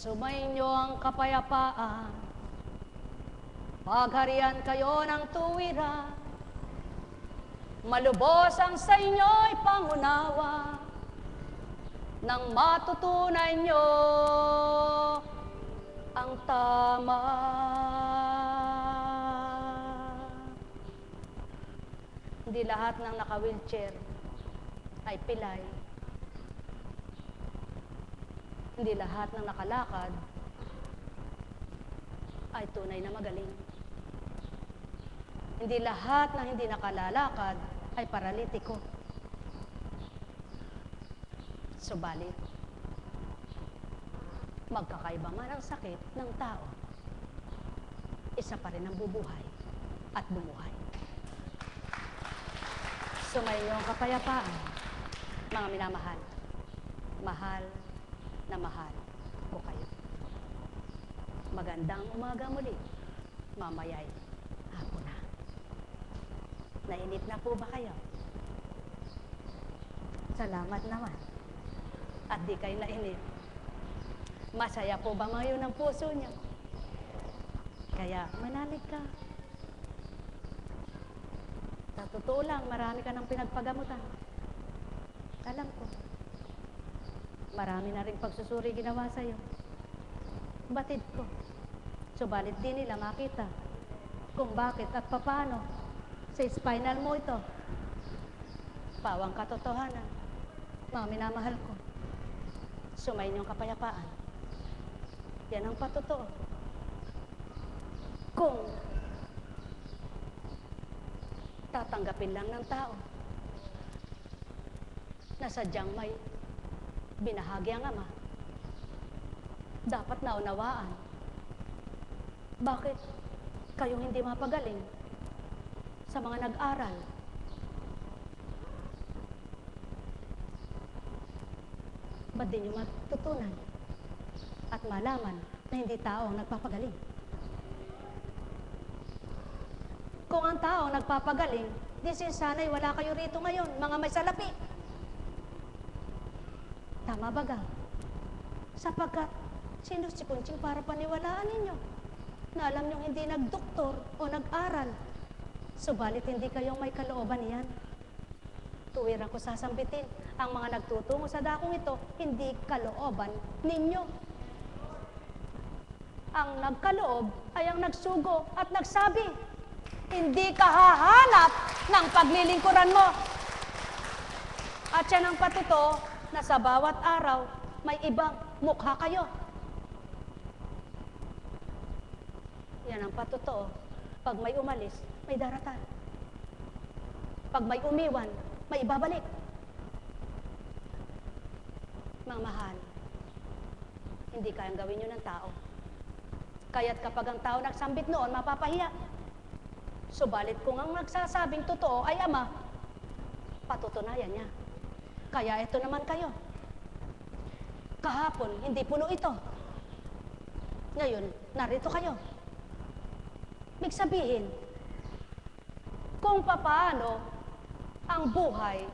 Sumainyo ang kapayapaan, pagharian kayo ng tuwira, malubos ang sa inyo'y pangunawa, nang matutunay nyo ang tama. Hindi lahat ng naka-wheelchair ay pilay. Hindi lahat ng nakalakad ay tunay na magaling. Hindi lahat ng hindi nakalalakad ay paralitiko. Subalit, magkakaiba man ang sakit ng tao, isa pa rin ang bubuhay at bumuhay. Sumainyo ang kapayapaan, mga minamahal. Mahal na mahal ko kayo. Magandang umaga muli. Mamaya'y hapon na. Nainip na po ba kayo? Salamat naman. At di kayo nainip. Masaya po ba ngayon ang puso niyo? Kaya manalig ka. Sa totoo lang, marami ka ng pinagpagamutan. Alam ko. Marami na rin pagsusuri ginawa sa'yo. Batid ko. Subalit di nila makita kung bakit at paano sa spinal mo ito. Pawang katotohanan. Mga minamahal ko. Sumayin yung kapayapaan. Yan ang patotoo. Kung tatanggapin lang ng tao na sadyang may binahagi ang ama, dapat naunawaan. Bakit kayong hindi mapagaling sa mga nag-aral? Ba't di nyo matutunan at malaman na hindi tao ang nagpapagaling? Kung ang tao ang nagpapagaling, di sana'y wala kayo rito ngayon, mga may salapi. Tama baga? Sapagkat, sino si Kunching para paniwalaan ninyo? Na alam niyong hindi nagdoktor o nag-aral. Subalit hindi kayong may kalooban niyan. Tuwiran ko sasambitin, ang mga nagtutungo sa dakong ito, hindi kalooban ninyo. Ang nagkaloob ay ang nagsugo at nagsabi, hindi ka hahanap ng paglilingkuran mo. At yan ang patuto na sa bawat araw may ibang mukha kayo. Yan ang patuto. Pag may umalis, may daratan. Pag may umiwan, may ibabalik. Mga mahal, hindi kayang gawin yun ng tao. Kaya't kapag ang tao nagsambit noon, mapapahiya. Subalit kung ang nagsasabing totoo ay Ama, patutunayan niya. Kaya ito naman kayo. Kahapon, hindi puno ito. Ngayon, narito kayo. Ibig sabihin, kung papaano ang buhay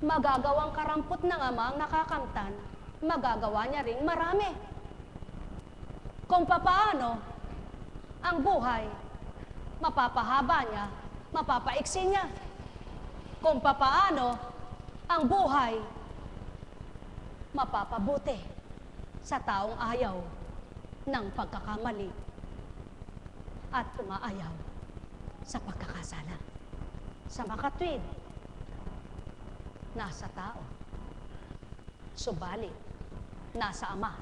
magagawang karampot ng Ama ang nakakamtan, magagawa niya ring marami. Kung papaano ang buhay mapapahaba niya, mapapaiksi niya. Kung papaano ang buhay mapapabuti sa taong ayaw ng pagkakamali at umaayaw sa pagkakasala. Sa makatwid, nasa tao. Subalit, nasa Ama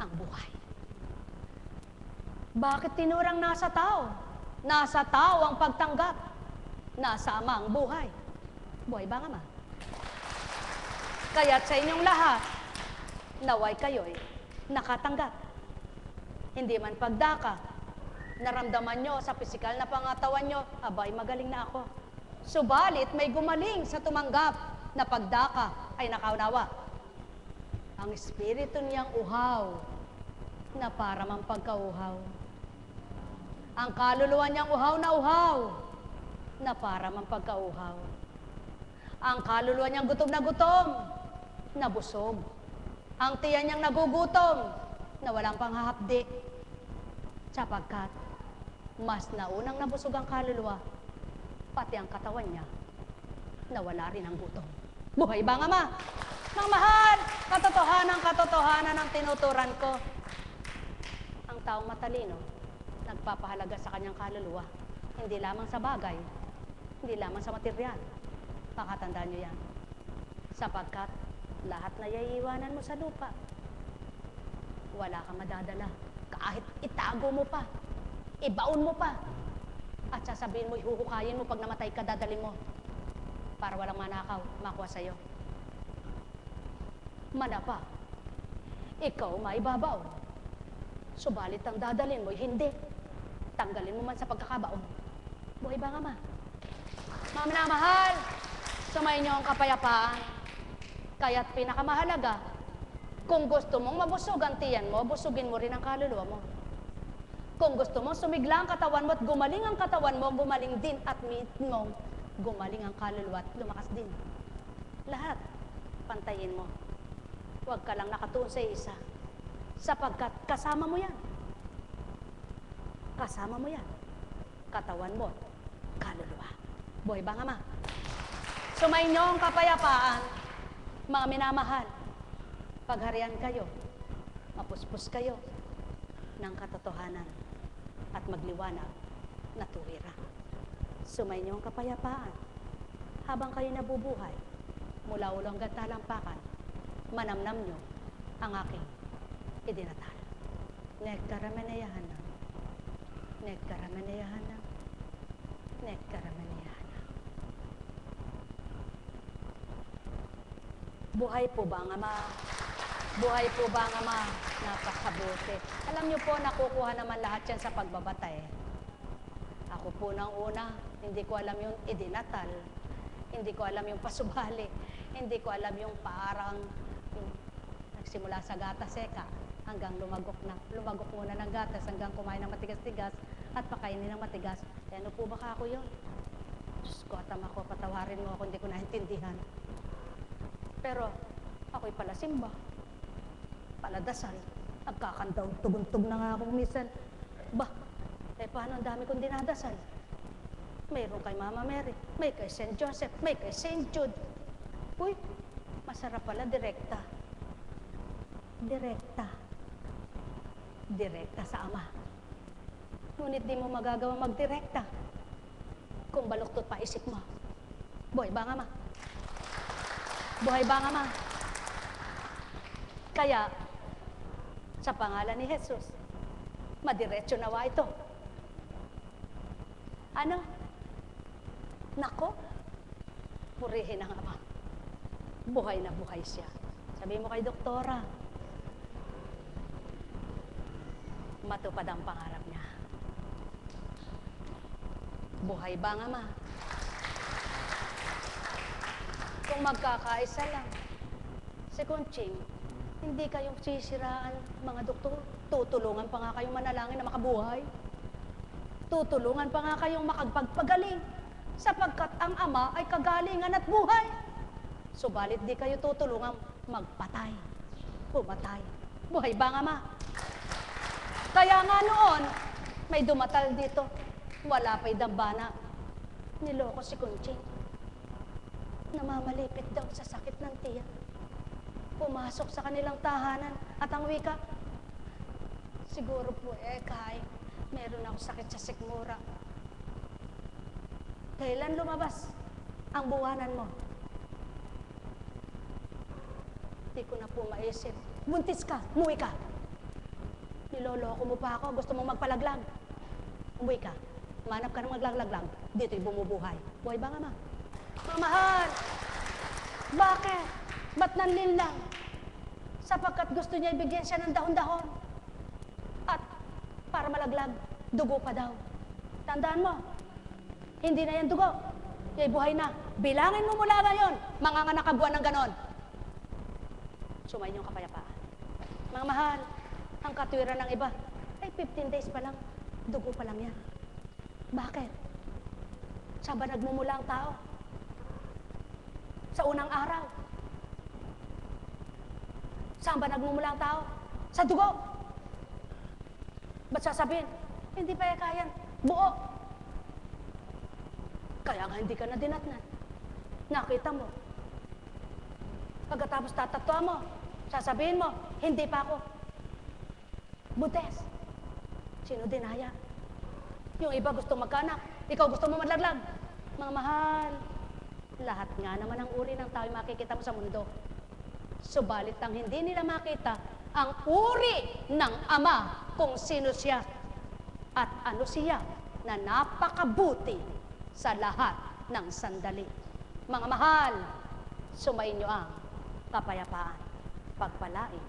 ang buhay. Bakit tinurang nasa tao? Nasa tao ang pagtanggap. Nasa Ama ang buhay. Buhay ba ang Ama? Kaya't sa inyong lahat, naway kayo'y nakatanggap. Hindi man pagdaka, naramdaman nyo sa pisikal na pangatawan nyo, abay, magaling na ako. Subalit, may gumaling sa tumanggap na pagdaka ay nakaunawa. Ang espiritu niyang uhaw na para mang pagkauhaw. Ang kaluluwa niyang uhaw na para mang pagkauhaw. Ang kaluluwa niyang gutom na busog. Ang tiyan niyang nagugutom na walang panghahapdi. Sapagkat mas naunang nabusog ang kaluluwa, pati ang katawan niya na wala rin ang gutom. Buhay ba ang Ama? Mga mahal, katotohanan ang tinuturan ko. Ang taong matalino, nagpapahalaga sa kanyang kaluluwa. Hindi lamang sa bagay, hindi lamang sa material. Pakatandaan niyo yan. Sapagkat lahat na iiwanan mo sa lupa, wala kang madadala. Kahit itago mo pa, ibaon mo pa, at sasabihin mo, ihuhukayin mo pag namatay ka, dadalhin mo para walang manakaw, makuha sa'yo. Manapa, ikaw maibabaw. Subalit ang dadalhin mo, hindi. Tanggalin mo man sa pagkakabaon. Buhay ba nga, Ma? Mga minamahal, sumayin niyo ang kapayapaan. Kaya't pinakamahalaga, kung gusto mong mabusog ang tiyan mo, busugin mo rin ang kaluluwa mo. Kung gusto mong sumigla ang katawan mo at gumaling ang katawan mo, gumaling din at mong gumaling ang kaluluwa at lumakas din. Lahat, pantayin mo. Huwag ka lang nakatuon sa isa. Sapagkat kasama mo yan. Kasama mo yan. Katawan mo, kaluluwa. Buhay ba nga, Ma? Sumayin niyo ang kapayapaan, mga minamahal. Pagharian kayo, mapuspos kayo ng katotohanan at magliwanag na tuwira. Sumayin niyo ang kapayapaan habang kayo nabubuhay mula ulo hanggang talampakan. Manamnam niyo ang aking idinatal. Nekkarameneyahanam. Nekkarameneyahanam. Nekkarameneyahanam. Buhay po ba ang Ama? Buhay po ba ang Ama? Napakabuti. Alam niyo po, nakukuha naman lahat yan sa pagbabatay. Ako po nang una, hindi ko alam yung idinatal. Hindi ko alam yung pasubali. Hindi ko alam yung parang nagsimula sa gata seka hanggang lumagok muna ng gatas hanggang kumain ng matigas-tigas at pakainin ng matigas. E ano po baka ako yun? Diyos ko, atam ako, patawarin mo ako, hindi ko naintindihan. Pero ako'y pala simba, pala dasal, nagkakantaw, tugong-tug na nga ako minsan. Bah, paano ang dami kong dinadasal? Mayroon kay Mama Mary, may kay St. Joseph, may kay St. Jude. Uy, masarap pala, direkta. Direkta. direkta sa Ama. Ngunit di mo magagawa magdirekta kung baluktot pa isip mo. Buhay ba nga, Ma? Buhay ba nga, Ma? Kaya, sa pangalan ni Jesus, madiretso nawa ito. Ano? Nako, purihin ang Ama. Buhay na buhay siya. Sabi mo kay doktora, matupad ang pangarap niya. Buhay ba nga, Ma? Kung magkakaisa lang, si Conching, hindi kayong sisiraan, mga doktor. Tutulungan pa nga kayong manalangin na makabuhay. Tutulungan pa nga kayong makapagpagaling, sapagkat ang Ama ay kagalingan at buhay. Subalit di kayo tutulungan magpatay, pumatay. Buhay ba nga, Ma? Kaya nga noon, may dumatal dito, wala pa'y dambana. Niloko si Conching. Namamalipit daw sa sakit ng tiyan. Pumasok sa kanilang tahanan at ang wika, siguro po kahit meron ako sakit sa sikmura. Kailan lumabas ang buwanan mo? Di ko na po maisip. Buntis ka, umuwi ka. Niloloko mo pa ako, gusto mong magpalaglag. Umuwi ka, manap ka ng maglaglag-lag. Dito'y bumubuhay. Buhay ba nga, Ma? Mamahal! Bakit? Ba't nanlil lang? Sapagkat gusto niya ibigyan siya ng dahon-dahon. At para malaglag, dugo pa daw. Tandaan mo, hindi na yan dugo. Yay buhay na. Bilangin mo mula ngayon, mga nakabuan ng ganon. Sumayin yung kapayapaan. Mga mahal, ang katwiran ng iba, ay 15 days pa lang, dugo pa lang yan. Bakit? Saan ba nagmumula ang tao? Sa unang araw. Saan ba nagmumula ang tao? Sa dugo. Ba't sasabihin? Hindi pa kaya, buo. Kaya nga hindi ka na dinatnan. Nakita mo. Pagkatapos tatatwa mo, sasabihin mo, hindi pa ako. Buntes. Sino dinaya? Yung iba gusto magkanak, ikaw gusto mo madlaglag. Mga mahal, lahat nga naman ang uri ng tao makikita mo sa mundo. Subalit ang hindi nila makita, ang uri ng Ama kung sino siya at ano siya na napakabuti sa lahat ng sandali. Mga mahal, sumayin niyo ang kapayapaan. Pagpalain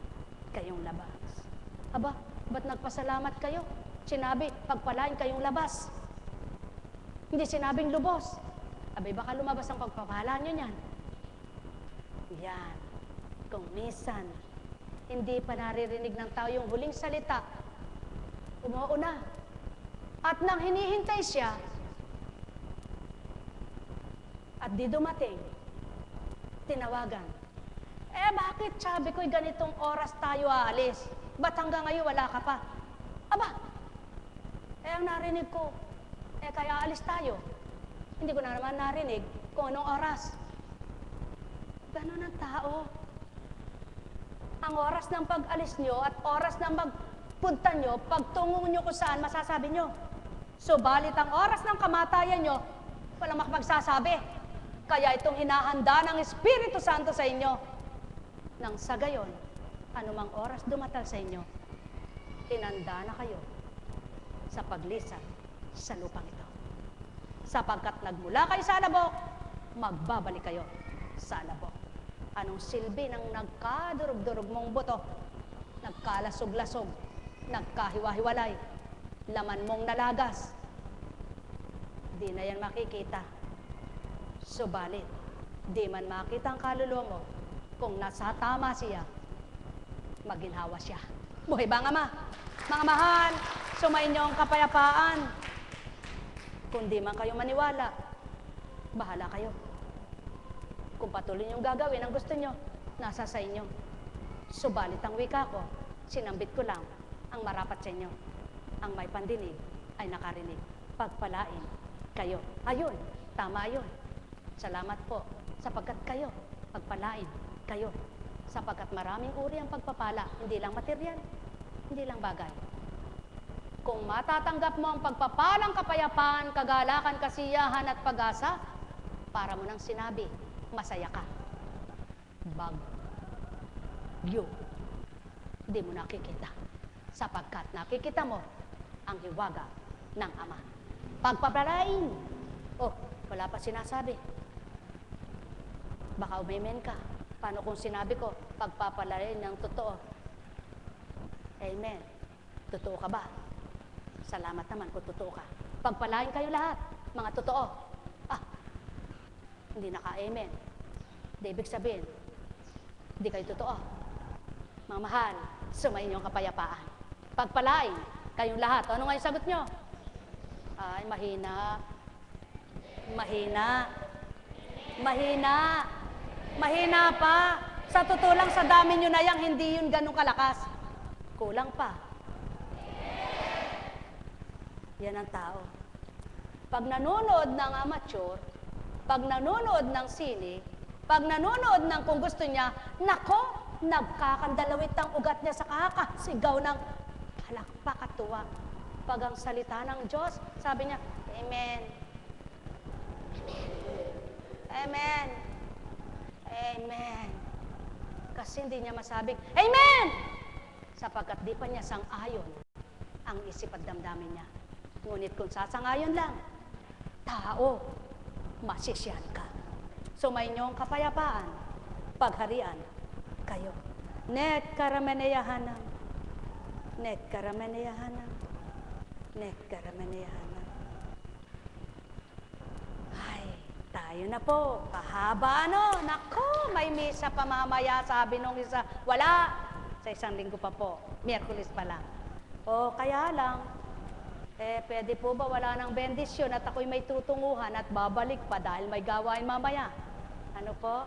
kayong labas. Aba, ba't nagpasalamat kayo? Sinabi, pagpalain kayong labas. Hindi sinabing lubos. Abay, baka lumabas ang pagpapala nyo niyan. Yan. Kung minsan, hindi pa naririnig ng tao yung huling salita, umuuna. At nang hinihintay siya, at di dumating, tinawagan. Bakit sabi ko'y ganitong oras tayo aalis? Ba't hanggang ngayon wala ka pa? Aba, ang narinig ko, kaya aalis tayo. Hindi ko na naman narinig kung anong oras. Ganon ang tao. Ang oras ng pag-alis nyo at oras ng magpunta nyo, pagtungo nyo kung saan, masasabi nyo. Subalit ang oras ng kamatayan nyo, walang makapagsasabi. Kaya itong hinahanda ng Espiritu Santo sa inyo. Nang sa gayon, anumang oras dumatal sa inyo, inanda na kayo sa paglisan sa lupang ito. Sapagkat nagmula kayo sa alabok, magbabalik kayo sa alabok. Anong silbi ng nagkadurog-durog mong buto, nagkalasog-lasog, nagkahiwa-hiwalay, laman mong nalagas? Di na yan makikita. Subalit, di man makita ang kaluluwa mo, kung nasa tama siya, maginhawa siya. Buhay ba nga, Ma? Mga mahal, sumayin niyo ang kapayapaan. Kung di man kayo maniwala, bahala kayo. Kung patuloy niyong gagawin ang gusto niyo, nasa sa inyo. Subalit ang wika ko, sinambit ko lang ang marapat sa inyo. Ang may pandinig ay nakarinig. Pagpalain kayo. Ayun, tama yun. Salamat po sapagkat kayo, pagpalain kayo. Sapagkat maraming uri ang pagpapala, hindi lang material. Hindi lang bagay. Kung matatanggap mo ang pagpapalang kapayapaan, kagalakan, kasiyahan at pag-asa, para mo nang sinabi, masaya ka. Bagyo. Hindi mo nakikita. Sapagkat nakikita mo ang hiwaga ng Ama. Pagpapalain. Oh, wala pa sinasabi. Baka umimen ka. Paano kung sinabi ko, pagpapalain ng totoo? Amen. Totoo ka ba? Salamat naman kung totoo ka. Pagpalain kayo lahat, mga totoo. Hindi naka-amen. Di ibig sabihin, hindi kayo totoo. Mga mahal, sumayin niyo ang kapayapaan. Pagpalain kayong lahat. Ano nga yung sagot nyo? Ay, mahina. Mahina. Mahina. Mahina pa. Sa totoo lang, sa dami nyo na yan, hindi yun ganun kalakas. Kulang pa. Yan ang tao. Pag nanonood ng amateur, pag nanonood ng sine, pag nanonood ng kung gusto niya, nako, nagkakandalawit ang ugat niya sa kakasigaw ng palakpak at tuwa. Pag ang salita ng Diyos, sabi niya, Amen. Amen. Amen. Kasi hindi niya masabing, Amen! Sapagkat di pa niya sang-ayon ang isip at damdamin niya. Ngunit kung sasangayon lang, tao, masisyan ka. Sumayin niyo ang kapayapaan, pagharian kayo. Net karameneyahanam. Net karameneyahanam. Net karameneyahanam. Ay, tayo na po. Kahaba ano. Nako, may misa pa mamaya, sabi nung isa. Wala. Sa isang linggo pa po. Miyerkules pa lang. O, kaya lang, pwede po ba wala ng bendisyon at ako'y may tutunguhan at babalik pa dahil may gawain mamaya? Ano po?